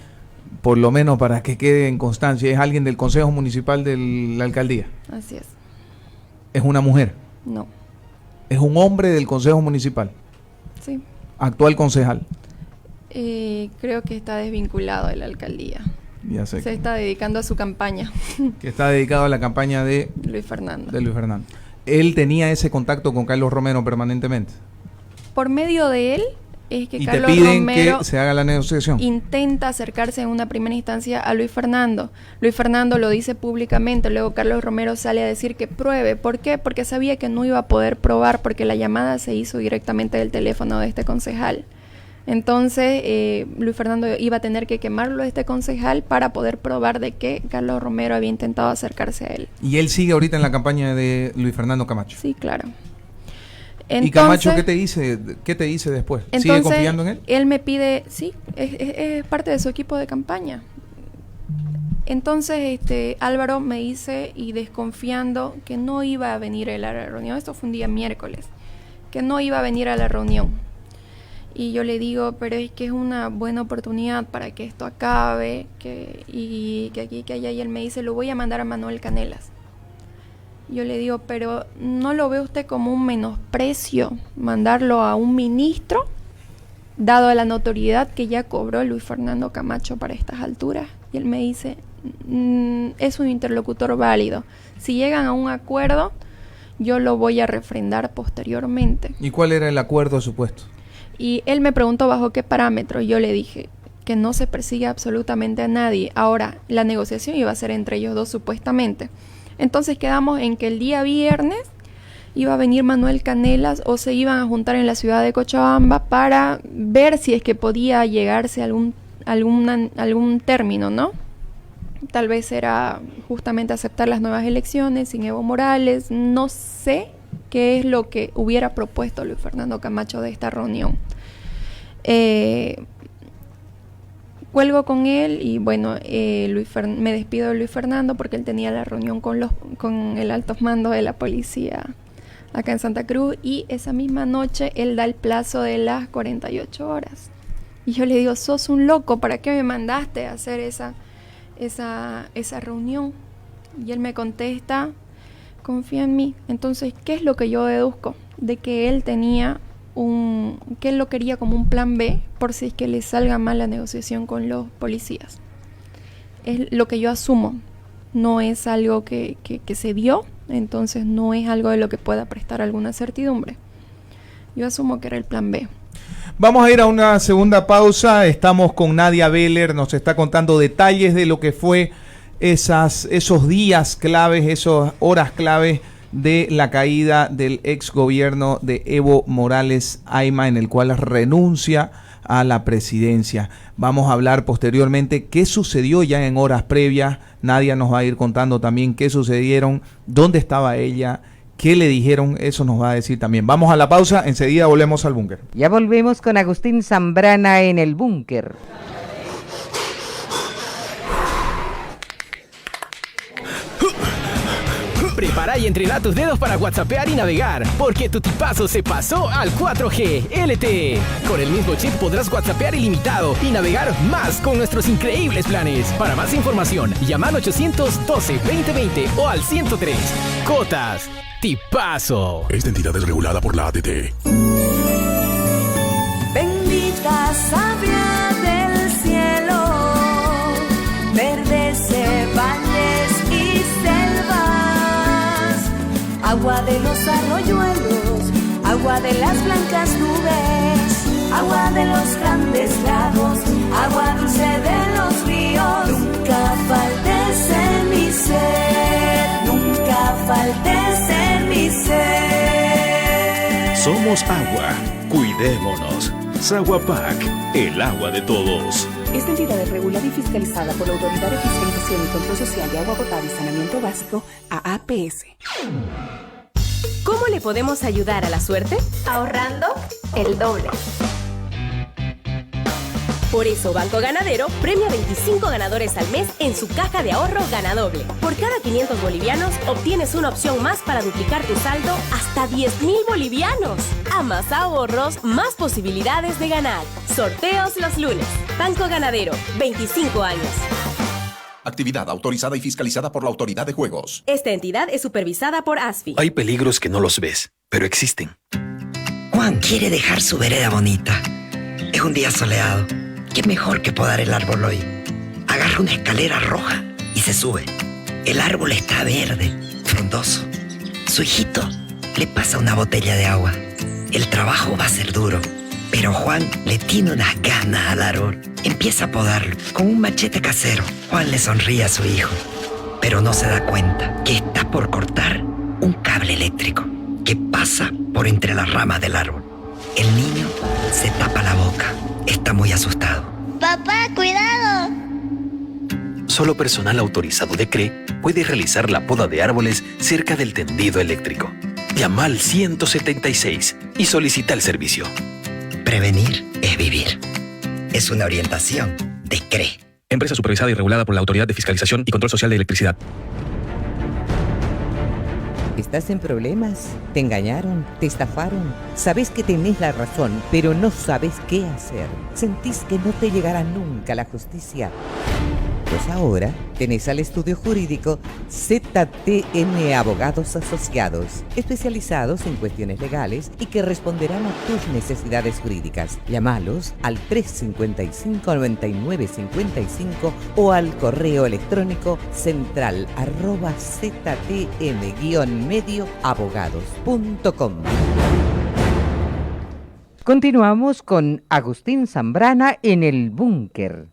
por lo menos para que quede en constancia, es alguien del Consejo Municipal de la alcaldía. Así es. ¿Es una mujer? No. ¿Es un hombre del Consejo Municipal? Sí. ¿Actual concejal? Creo que está desvinculado de la alcaldía. Ya sé. Se está dedicando a su campaña. Que está dedicado a la campaña de Luis Fernando. ¿Él tenía ese contacto con Carlos Romero permanentemente? Por medio de él es que y Carlos te piden Romero que se haga la negociación. Intenta acercarse en una primera instancia a Luis Fernando. Luis Fernando lo dice públicamente, luego Carlos Romero sale a decir que pruebe. ¿Por qué? Porque sabía que no iba a poder probar porque la llamada se hizo directamente del teléfono de este concejal. Entonces Luis Fernando iba a tener que quemarlo a este concejal para poder probar de que Carlos Romero había intentado acercarse a él. ¿Y él sigue ahorita en la campaña de Luis Fernando Camacho? Sí, claro. Entonces, ¿y Camacho qué te dice después? ¿Sigue confiando en él? Él me pide, sí, es parte de su equipo de campaña. Entonces Álvaro me dice, y desconfiando, que no iba a venir a la reunión. Esto fue un día miércoles, que no iba a venir a la reunión. Y yo le digo, pero es que es una buena oportunidad para que esto acabe, y que aquí, que allá. Y él me dice, lo voy a mandar a Manuel Canelas. Yo le digo, pero ¿no lo ve usted como un menosprecio mandarlo a un ministro, dado la notoriedad que ya cobró Luis Fernando Camacho para estas alturas? Y él me dice, es un interlocutor válido. Si llegan a un acuerdo, yo lo voy a refrendar posteriormente. ¿Y cuál era el acuerdo supuesto? Y él me preguntó bajo qué parámetro. Yo le dije que no se persigue absolutamente a nadie. Ahora, la negociación iba a ser entre ellos dos supuestamente. Entonces quedamos en que el día viernes iba a venir Manuel Canelas o se iban a juntar en la ciudad de Cochabamba para ver si es que podía llegarse a algún término, ¿no? Tal vez era justamente aceptar las nuevas elecciones sin Evo Morales. No sé qué es lo que hubiera propuesto Luis Fernando Camacho de esta reunión. Cuelgo con él y bueno, me despido de Luis Fernando porque él tenía la reunión con el altos mandos de la policía acá en Santa Cruz, y esa misma noche él da el plazo de las 48 horas. Y yo le digo, sos un loco, ¿para qué me mandaste a hacer esa reunión? Y él me contesta, confía en mí. Entonces, ¿qué es lo que yo deduzco? De que él tenía que él lo quería como un plan B por si es que le salga mal la negociación con los policías. Es lo que yo asumo. No es algo que se dio, entonces no es algo de lo que pueda prestar alguna certidumbre. Yo asumo que era el plan B. Vamos a ir a una segunda pausa. Estamos con Nadia Beller, nos está contando detalles de lo que fue esos días claves, esas horas claves de la caída del ex gobierno de Evo Morales Ayma, en el cual renuncia a la presidencia. Vamos a hablar posteriormente qué sucedió ya en horas previas. Nadia nos va a ir contando también qué sucedieron, dónde estaba ella, qué le dijeron, eso nos va a decir también. Vamos a la pausa, enseguida volvemos al búnker. Ya volvemos con Agustín Zambrana en el búnker. Prepara y entrena tus dedos para whatsappear y navegar, porque tu tipazo se pasó al 4G LTE. Con el mismo chip podrás whatsappear ilimitado y navegar más con nuestros increíbles planes. Para más información, llama al 812-2020 o al 103. Cotas, tipazo. Esta entidad es regulada por la ATT. Bendita savia del cielo, verdes valles y selvas, agua de los arroyuelos, agua de las blancas nubes, agua de los grandes lagos, agua dulce de los ríos. Nunca faltes en mi ser, nunca faltes en mi ser. Somos agua, cuidémonos. Saguapac, el agua de todos. Esta entidad es regulada y fiscalizada por la Autoridad de Fiscalización y Control Social de Agua Potable y Saneamiento Básico, AAPS. ¿Cómo le podemos ayudar a la suerte? Ahorrando el doble. Por eso Banco Ganadero premia 25 ganadores al mes en su caja de ahorro Ganadoble. Por cada 500 bolivianos obtienes una opción más para duplicar tu saldo hasta 10.000 bolivianos. A más ahorros, más posibilidades de ganar. Sorteos los lunes. Banco Ganadero, 25 años. Actividad autorizada y fiscalizada por la Autoridad de Juegos. Esta entidad es supervisada por ASFI. Hay peligros que no los ves, pero existen. Juan quiere dejar su vereda bonita. Es un día soleado. ¿Qué mejor que podar el árbol hoy? Agarra una escalera roja y se sube. El árbol está verde, frondoso. Su hijito le pasa una botella de agua. El trabajo va a ser duro, pero Juan le tiene unas ganas al árbol. Empieza a podarlo con un machete casero. Juan le sonríe a su hijo, pero no se da cuenta que está por cortar un cable eléctrico que pasa por entre las ramas del árbol. El niño se tapa la boca. Está muy asustado. ¡Papá, cuidado! Solo personal autorizado de CRE puede realizar la poda de árboles cerca del tendido eléctrico. Llama al 176 y solicita el servicio. Prevenir es vivir. Es una orientación de CRE. Empresa supervisada y regulada por la Autoridad de Fiscalización y Control Social de Electricidad. ¿Estás en problemas? ¿Te engañaron? ¿Te estafaron? Sabes que tenés la razón, pero no sabes qué hacer. ¿Sentís que no te llegará nunca la justicia? Pues ahora tenés al estudio jurídico ZTM Abogados Asociados, especializados en cuestiones legales y que responderán a tus necesidades jurídicas. Llámalos al 355-9955 o al correo electrónico central@ztm-medioabogados.com. Continuamos con Agustín Zambrana en el búnker.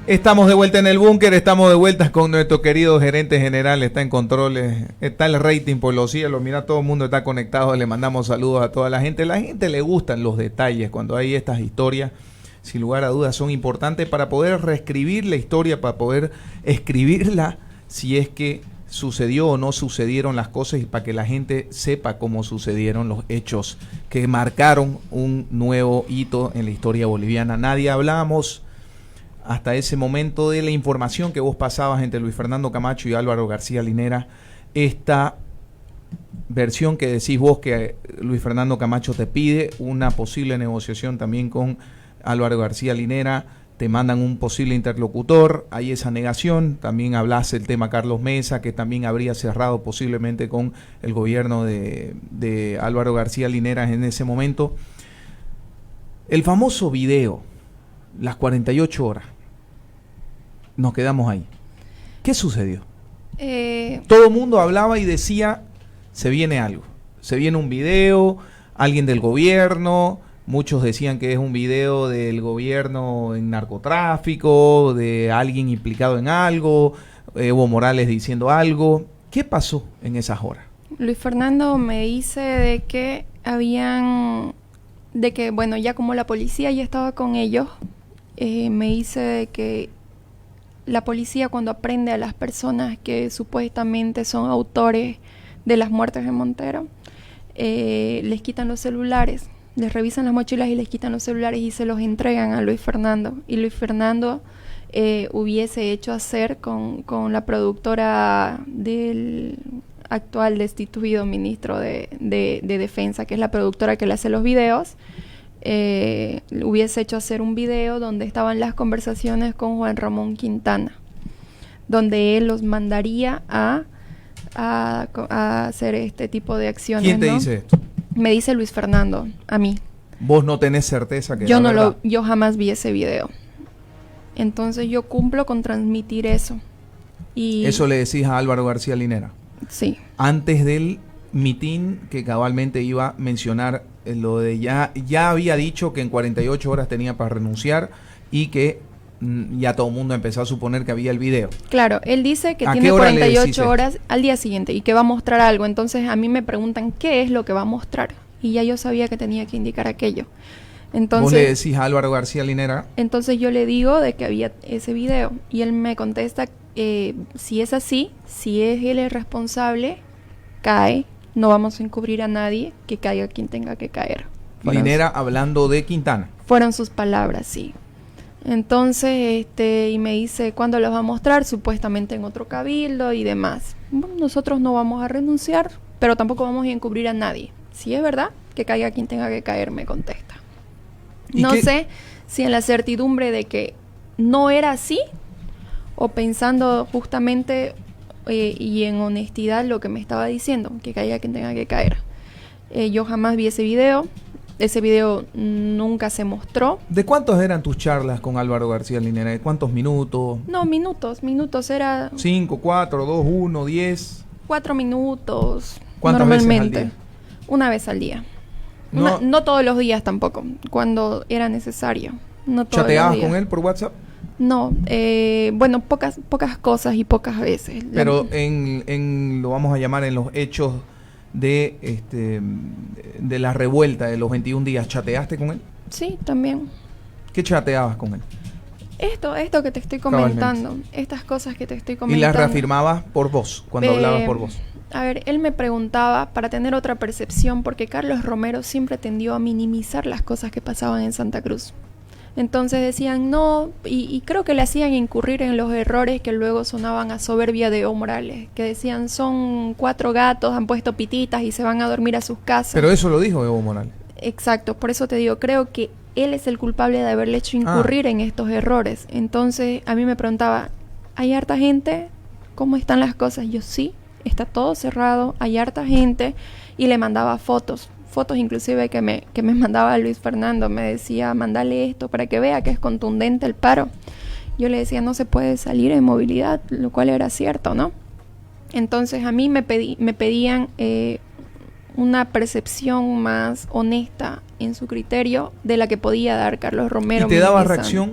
Estamos de vuelta en el búnker, estamos de vuelta con nuestro querido gerente general, está en controles, está el rating por los cielos, mira, todo el mundo está conectado, le mandamos saludos a toda la gente le gustan los detalles cuando hay estas historias, sin lugar a dudas son importantes para poder reescribir la historia, para poder escribirla si es que sucedió o no sucedieron las cosas y para que la gente sepa cómo sucedieron los hechos que marcaron un nuevo hito en la historia boliviana. Nadie hablamos hasta ese momento de la información que vos pasabas entre Luis Fernando Camacho y Álvaro García Linera, esta versión que decís vos que Luis Fernando Camacho te pide, una posible negociación también con Álvaro García Linera, te mandan un posible interlocutor, hay esa negación, también hablas el tema Carlos Mesa, que también habría cerrado posiblemente con el gobierno de Álvaro García Linera en ese momento. El famoso video, las 48 horas, nos quedamos ahí. ¿Qué sucedió? Todo el mundo hablaba y decía, se viene algo, se viene un video, alguien del gobierno, muchos decían que es un video del gobierno en narcotráfico, de alguien implicado en algo, Evo Morales diciendo algo. ¿Qué pasó en esas horas? Luis Fernando me dice de que bueno, ya como la policía ya estaba con ellos, me dice de que la policía cuando aprende a las personas que supuestamente son autores de las muertes de Montero, les quitan los celulares, les revisan las mochilas y les quitan los celulares y se los entregan a Luis Fernando. Y Luis Fernando hubiese hecho hacer con la productora del actual destituido ministro de Defensa, que es la productora que le hace los videos, hubiese hecho hacer un video donde estaban las conversaciones con Juan Ramón Quintana, donde él los mandaría a hacer este tipo de acciones. ¿Quién te dice esto? Me dice Luis Fernando, a mí. ¿Vos no tenés certeza que yo jamás vi ese video. Entonces yo cumplo con transmitir eso. Y eso le decís a Álvaro García Linera. Sí. Antes del mitin que cabalmente iba a mencionar lo de ya había dicho que en 48 horas tenía para renunciar y que ya todo el mundo empezó a suponer que había el video. Claro, él dice que tiene 48 horas al día siguiente y que va a mostrar algo. Entonces a mí me preguntan qué es lo que va a mostrar. Y ya yo sabía que tenía que indicar aquello. Entonces, vos le decís a Álvaro García Linera. Entonces yo le digo de que había ese video. Y él me contesta, si es así, si es él el responsable, cae. No vamos a encubrir a nadie, que caiga quien tenga que caer. Linera hablando de Quintana. Fueron sus palabras, sí. Entonces, y me dice, ¿cuándo los va a mostrar? Supuestamente en otro cabildo y demás. Bueno, nosotros no vamos a renunciar, pero tampoco vamos a encubrir a nadie. Si es verdad, que caiga quien tenga que caer, me contesta. No sé si en la certidumbre de que no era así, o pensando justamente y en honestidad lo que me estaba diciendo, que caiga quien tenga que caer. Yo jamás vi ese video. Ese video nunca se mostró. ¿De cuántos eran tus charlas con Álvaro García Linera? ¿De cuántos minutos? No, minutos, era... 5, 4, 2, 1, 10... 4 minutos. ¿Cuántas normalmente, veces al día? Una vez al día. No todos los días tampoco, cuando era necesario. No todos ¿chateabas los días. con él por WhatsApp? No, bueno, pocas cosas y pocas veces. Pero lo vamos a llamar en los hechos de la revuelta de los 21 días, ¿chateaste con él? Sí, también. ¿Qué chateabas con él? Esto que te estoy comentando, estas cosas que te estoy comentando. ¿Y las reafirmabas por vos, cuando hablabas por vos? A ver, él me preguntaba para tener otra percepción, porque Carlos Romero siempre tendió a minimizar las cosas que pasaban en Santa Cruz. Entonces decían no, y creo que le hacían incurrir en los errores que luego sonaban a soberbia de Evo Morales, que decían son 4 gatos, han puesto pititas y se van a dormir a sus casas. Pero eso lo dijo Evo Morales. Exacto, por eso te digo, creo que él es el culpable de haberle hecho incurrir en estos errores. Entonces a mí me preguntaba, ¿hay harta gente? ¿Cómo están las cosas? Yo sí, está todo cerrado, hay harta gente, y le mandaba fotos inclusive que me mandaba Luis Fernando, me decía, mandale esto para que vea que es contundente el paro. Yo le decía, no se puede salir en movilidad, lo cual era cierto, ¿no? Entonces a mí me pedían una percepción más honesta en su criterio de la que podía dar Carlos Romero. ¿Y te daba reacción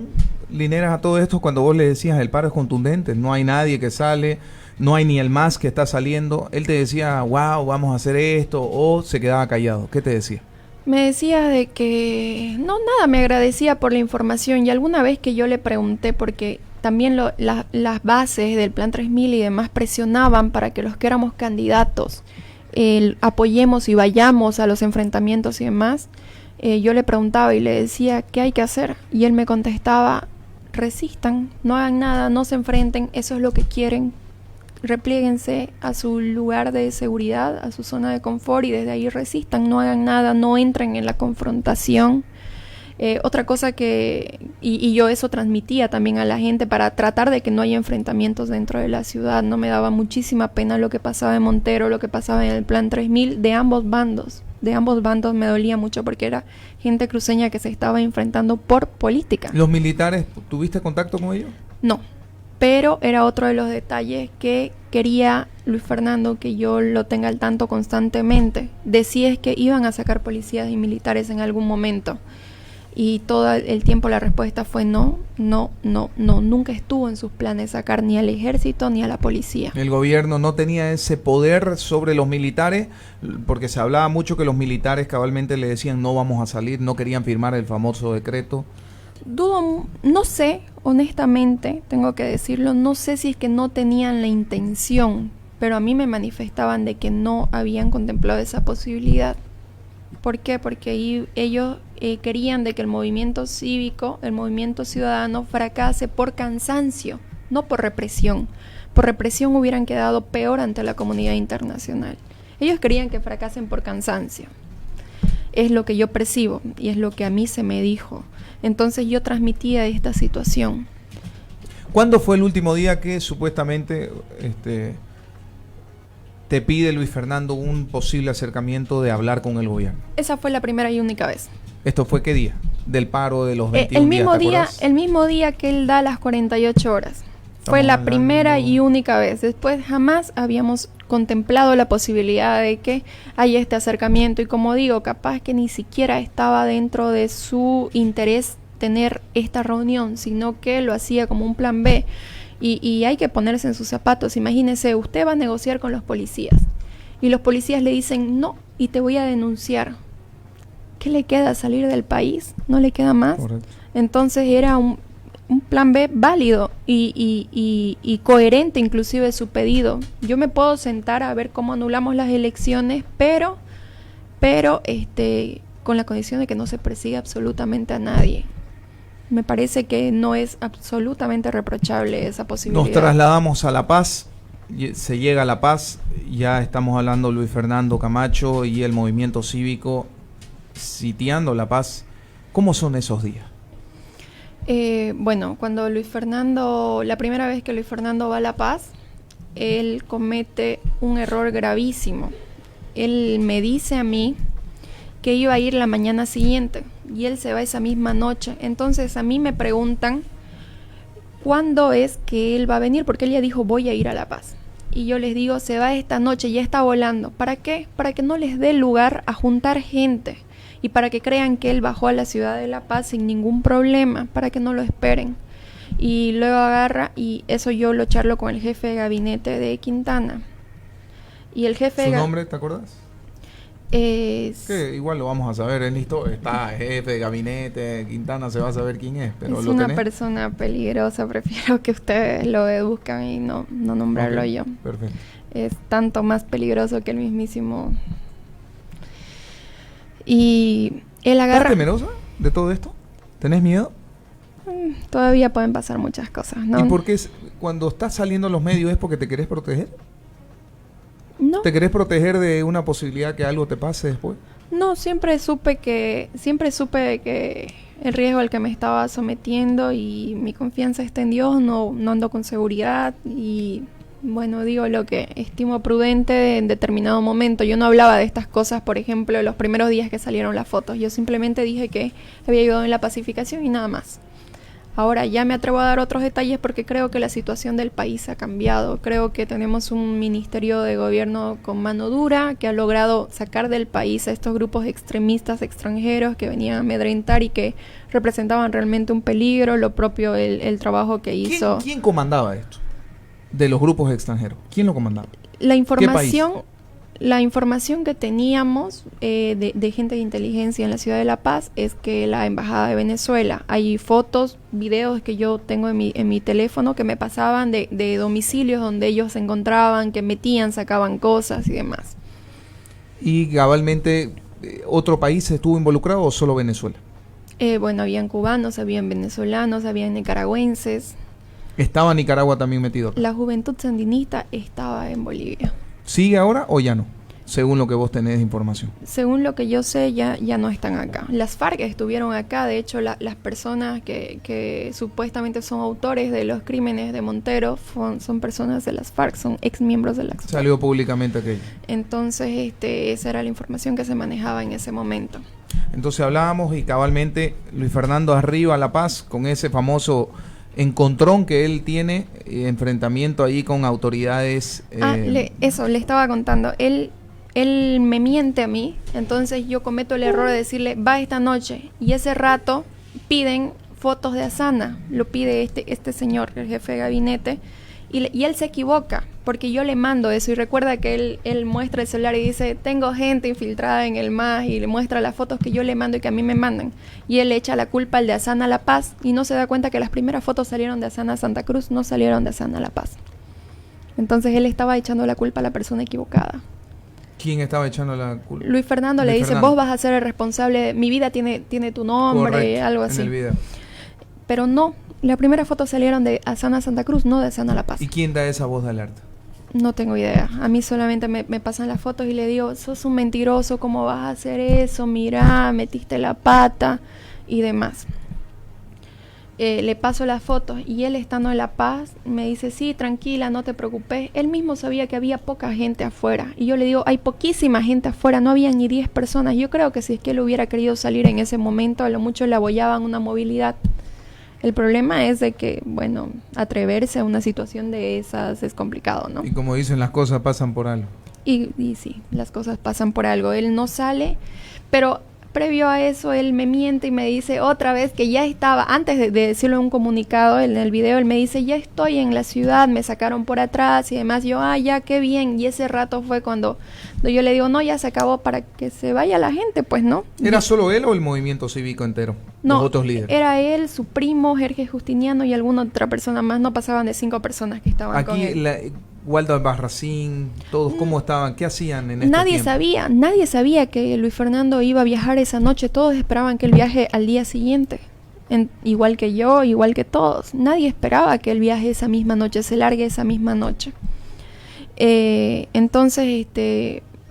Lineras, a todo esto, cuando vos le decías el paro es contundente, no hay nadie que sale, no hay ni el MAS que está saliendo, él te decía, wow, vamos a hacer esto, o se quedaba callado? ¿Qué te decía? Me decía de que no, nada, me agradecía por la información, y alguna vez que yo le pregunté, porque también las bases del Plan 3000 y demás presionaban para que los que éramos candidatos apoyemos y vayamos a los enfrentamientos y demás, yo le preguntaba y le decía, ¿qué hay que hacer? Y él me contestaba, resistan, no hagan nada, no se enfrenten, eso es lo que quieren, replieguense a su lugar de seguridad, a su zona de confort, y desde ahí resistan, no hagan nada, no entren en la confrontación. Otra cosa que, y yo eso transmitía también a la gente para tratar de que no haya enfrentamientos dentro de la ciudad. No me daba muchísima pena lo que pasaba en Montero, lo que pasaba en el Plan 3000, de ambos bandos. De ambos bandos me dolía mucho porque era gente cruceña que se estaba enfrentando por política. ¿Los militares, tuviste contacto con ellos? No, pero era otro de los detalles que quería Luis Fernando que yo lo tenga al tanto constantemente, de si es que iban a sacar policías y militares en algún momento. Y todo el tiempo la respuesta fue no, nunca estuvo en sus planes sacar ni al ejército ni a la policía. El gobierno no tenía ese poder sobre los militares, porque se hablaba mucho que los militares cabalmente le decían no vamos a salir, no querían firmar el famoso decreto. Dudo, no sé, honestamente, tengo que decirlo, no sé si es que no tenían la intención, pero a mí me manifestaban de que no habían contemplado esa posibilidad. ¿Por qué? Porque ellos querían de que el movimiento cívico, el movimiento ciudadano fracase por cansancio, no por represión. Por represión hubieran quedado peor ante la comunidad internacional. Ellos querían que fracasen por cansancio. Es lo que yo percibo y es lo que a mí se me dijo. Entonces yo transmitía esta situación. ¿Cuándo fue el último día que supuestamente te pide Luis Fernando un posible acercamiento de hablar con el gobierno? Esa fue la primera y única vez. ¿Esto fue qué día? Del paro de los 21 días, el mismo día que él da las 48 horas. Fue la primera y única vez. Después jamás habíamos contemplado la posibilidad de que haya este acercamiento. Y como digo, capaz que ni siquiera estaba dentro de su interés tener esta reunión, sino que lo hacía como un plan B. Y hay que ponerse en sus zapatos. Imagínese, usted va a negociar con los policías y los policías le dicen no y te voy a denunciar. ¿Qué le queda? ¿Salir del país? ¿No le queda más? Correcto. Entonces era un plan B válido y coherente inclusive su pedido. Yo me puedo sentar a ver cómo anulamos las elecciones, pero con la condición de que no se persiga absolutamente a nadie. Me parece que no es absolutamente reprochable esa posibilidad. Nos trasladamos a La Paz, se llega a La Paz, ya estamos hablando Luis Fernando Camacho y el movimiento cívico sitiando La Paz. ¿Cómo son esos días? Bueno, cuando la primera vez que Luis Fernando va a La Paz, él comete un error gravísimo. Él me dice a mí que iba a ir la mañana siguiente y él se va esa misma noche. Entonces a mí me preguntan cuándo es que él va a venir, porque él ya dijo voy a ir a La Paz. Y yo les digo, se va esta noche, ya está volando. ¿Para qué? Para que no les dé lugar a juntar gente y para que crean que él bajó a la ciudad de La Paz sin ningún problema, para que no lo esperen. Y luego agarra, y eso yo lo charlo con el jefe de gabinete de Quintana. Y el jefe ¿Su nombre, te acuerdas? Que igual lo vamos a saber, en listo está jefe de gabinete, Quintana, se va a saber quién es, pero es una persona peligrosa, prefiero que ustedes lo deduzcan y no nombrarlo yo. Perfecto. Es tanto más peligroso que el mismísimo. Y él agarra... ¿Estás temerosa de todo esto? ¿Tenés miedo? Todavía pueden pasar muchas cosas, ¿no? ¿Y por qué cuando estás saliendo a los medios es porque te querés proteger? No. ¿Te querés proteger de una posibilidad que algo te pase después? No, siempre supe que el riesgo al que me estaba sometiendo y mi confianza está en Dios, no ando con seguridad y bueno, digo lo que estimo prudente en determinado momento. Yo no hablaba de estas cosas, por ejemplo, los primeros días que salieron las fotos. Yo simplemente dije que había ayudado en la pacificación y nada más. Ahora ya me atrevo a dar otros detalles porque creo que la situación del país ha cambiado. Creo que tenemos un ministerio de gobierno con mano dura que ha logrado sacar del país a estos grupos extremistas extranjeros que venían a amedrentar y que representaban realmente un peligro. Lo propio el trabajo que hizo. ¿Quién comandaba esto? De los grupos extranjeros. ¿Quién lo comandaba? La información que teníamos de gente de inteligencia en la ciudad de La Paz es que la embajada de Venezuela, hay fotos, videos que yo tengo en mi teléfono que me pasaban de domicilios donde ellos se encontraban, que metían, sacaban cosas y demás. ¿Y cabalmente otro país estuvo involucrado o solo Venezuela? Bueno, habían cubanos, habían venezolanos, habían nicaragüenses. ¿Estaba Nicaragua también metido? La juventud sandinista estaba en Bolivia. ¿Sigue ahora o ya no? Según lo que vos tenés de información. Según lo que yo sé, ya no están acá. Las FARC estuvieron acá. De hecho, las personas que supuestamente son autores de los crímenes de Montero son personas de las FARC, son ex miembros de las FARC. Salió públicamente aquello. Entonces, esa era la información que se manejaba en ese momento. Entonces hablábamos y cabalmente Luis Fernando arriba a La Paz con ese famoso encontrón que él tiene, enfrentamiento ahí con autoridades. Eso le estaba contando. Él me miente a mí, entonces yo cometo el error de decirle, va esta noche, y ese rato piden fotos de Asana, lo pide este señor, el jefe de gabinete, y él se equivoca, porque yo le mando eso, y recuerda que él muestra el celular y dice, tengo gente infiltrada en el MAS, y le muestra las fotos que yo le mando y que a mí me mandan, y él le echa la culpa al de Asana La Paz, y no se da cuenta que las primeras fotos salieron de Asana Santa Cruz, no salieron de Asana La Paz. Entonces él estaba echando la culpa a la persona equivocada. ¿Quién estaba echando la culpa? Luis Fernando le dice, vos vas a ser el responsable, mi vida tiene tu nombre, correcto, algo así. En el video. Pero no, las primeras fotos salieron de Asana Santa Cruz, no de Asana La Paz. ¿Y quién da esa voz de alerta? No tengo idea. A mí solamente me pasan las fotos y le digo, sos un mentiroso, ¿cómo vas a hacer eso? Mirá, metiste la pata y demás. Le paso las fotos y él, estando en La Paz, me dice, sí, tranquila, no te preocupes. Él mismo sabía que había poca gente afuera. Y yo le digo, hay poquísima gente afuera, no había ni 10 personas. Yo creo que si es que él hubiera querido salir en ese momento, a lo mucho le abollaban una movilidad. El problema es de que, bueno, atreverse a una situación de esas es complicado, ¿no? Y como dicen, las cosas pasan por algo. Y sí, las cosas pasan por algo. Él no sale, pero previo a eso él me miente y me dice otra vez que ya estaba, antes de decirlo en un comunicado, en el video, él me dice, ya estoy en la ciudad, me sacaron por atrás y demás. Yo, ya, qué bien. Y ese rato fue cuando yo le digo, no, ya se acabó, para que se vaya la gente, pues, ¿no? ¿Era solo él o el movimiento cívico entero? No, los otros líderes. Era él, su primo, Jerjes Justiniano y alguna otra persona más. No pasaban de 5 personas que estaban aquí con él. Waldo Albarracín, todos, ¿cómo estaban? ¿Qué hacían en este tiempo? Nadie sabía que Luis Fernando iba a viajar esa noche. Todos esperaban que él viaje al día siguiente. Igual que yo, igual que todos. Nadie esperaba que él viaje esa misma noche, se largue esa misma noche. Entonces,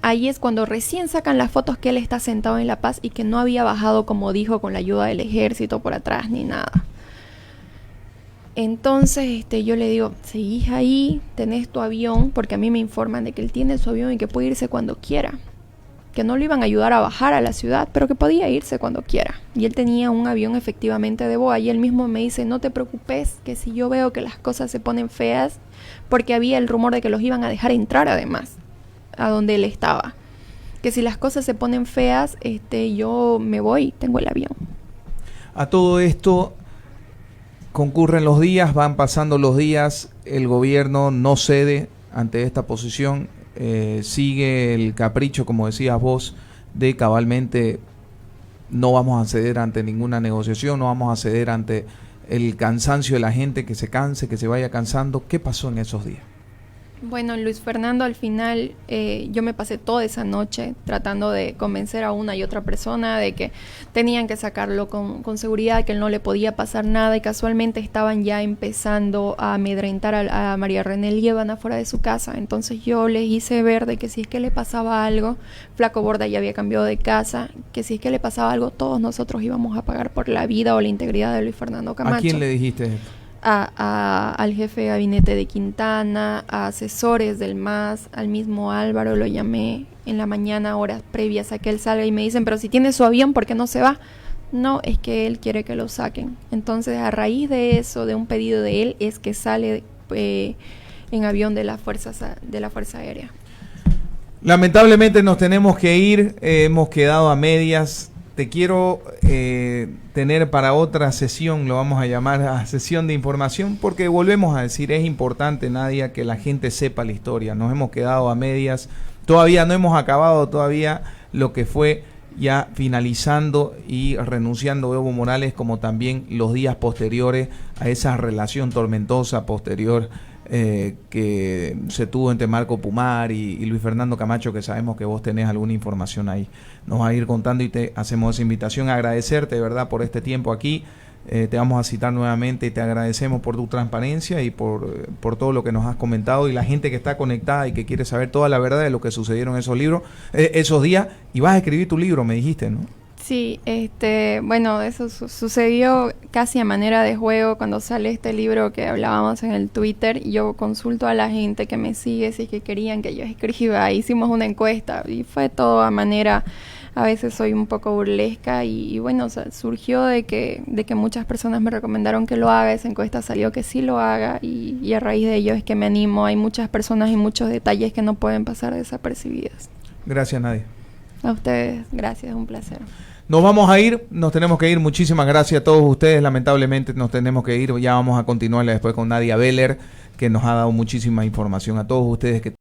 ahí es cuando recién sacan las fotos que él está sentado en La Paz y que no había bajado, como dijo, con la ayuda del ejército por atrás ni nada. Entonces yo le digo, seguís ahí, tenés tu avión, porque a mí me informan de que él tiene su avión y que puede irse cuando quiera, que no lo iban a ayudar a bajar a la ciudad, pero que podía irse cuando quiera. Y él tenía un avión efectivamente de boa, y él mismo me dice, no te preocupes, que si yo veo que las cosas se ponen feas, porque había el rumor de que los iban a dejar entrar además, a donde él estaba, que si las cosas se ponen feas, yo me voy, tengo el avión. A todo esto concurren los días, van pasando los días, el gobierno no cede ante esta posición, sigue el capricho, como decías vos, de cabalmente no vamos a ceder ante ninguna negociación, no vamos a ceder ante el cansancio de la gente, que se canse, que se vaya cansando. ¿Qué pasó en esos días? Bueno, Luis Fernando, al final yo me pasé toda esa noche tratando de convencer a una y otra persona de que tenían que sacarlo con seguridad, que él no le podía pasar nada, y casualmente estaban ya empezando a amedrentar a María René Liébana fuera de su casa. Entonces yo les hice ver de que si es que le pasaba algo, Flaco Borda ya había cambiado de casa, que si es que le pasaba algo, todos nosotros íbamos a pagar por la vida o la integridad de Luis Fernando Camacho. ¿A quién le dijiste esto? Al jefe de gabinete de Quintana, a asesores del MAS, al mismo Álvaro lo llamé en la mañana, horas previas a que él salga, y me dicen, pero si tiene su avión, ¿por qué no se va? No, es que él quiere que lo saquen. Entonces, a raíz de eso, de un pedido de él, es que sale en avión de la Fuerza Aérea. Lamentablemente nos tenemos que ir, hemos quedado a medias. Te quiero tener para otra sesión, lo vamos a llamar a sesión de información, porque volvemos a decir, es importante, Nadia, que la gente sepa la historia. Nos hemos quedado a medias, todavía no hemos acabado todavía lo que fue ya finalizando y renunciando Evo Morales, como también los días posteriores a esa relación tormentosa posterior que se tuvo entre Marco Pumar y Luis Fernando Camacho, que sabemos que vos tenés alguna información ahí. Nos vas a ir contando y te hacemos esa invitación. Agradecerte de verdad por este tiempo aquí. Te vamos a citar nuevamente y te agradecemos por tu transparencia y por todo lo que nos has comentado, y la gente que está conectada y que quiere saber toda la verdad de lo que sucedieron esos días. Y vas a escribir tu libro, me dijiste, ¿no? Sí, bueno, eso sucedió casi a manera de juego cuando sale este libro que hablábamos en el Twitter. Yo consulto a la gente que me sigue si es que querían que yo escriba. Hicimos una encuesta y fue todo a manera, a veces soy un poco burlesca y bueno, surgió de que muchas personas me recomendaron que lo haga. Esa encuesta salió que sí lo haga y a raíz de ello es que me animo. Hay muchas personas y muchos detalles que no pueden pasar desapercibidas. Gracias, Nadia. A ustedes, gracias, un placer. Nos vamos a ir, nos tenemos que ir. Muchísimas gracias a todos ustedes. Lamentablemente nos tenemos que ir. Ya vamos a continuar después con Nadia Beller, que nos ha dado muchísima información. A todos ustedes que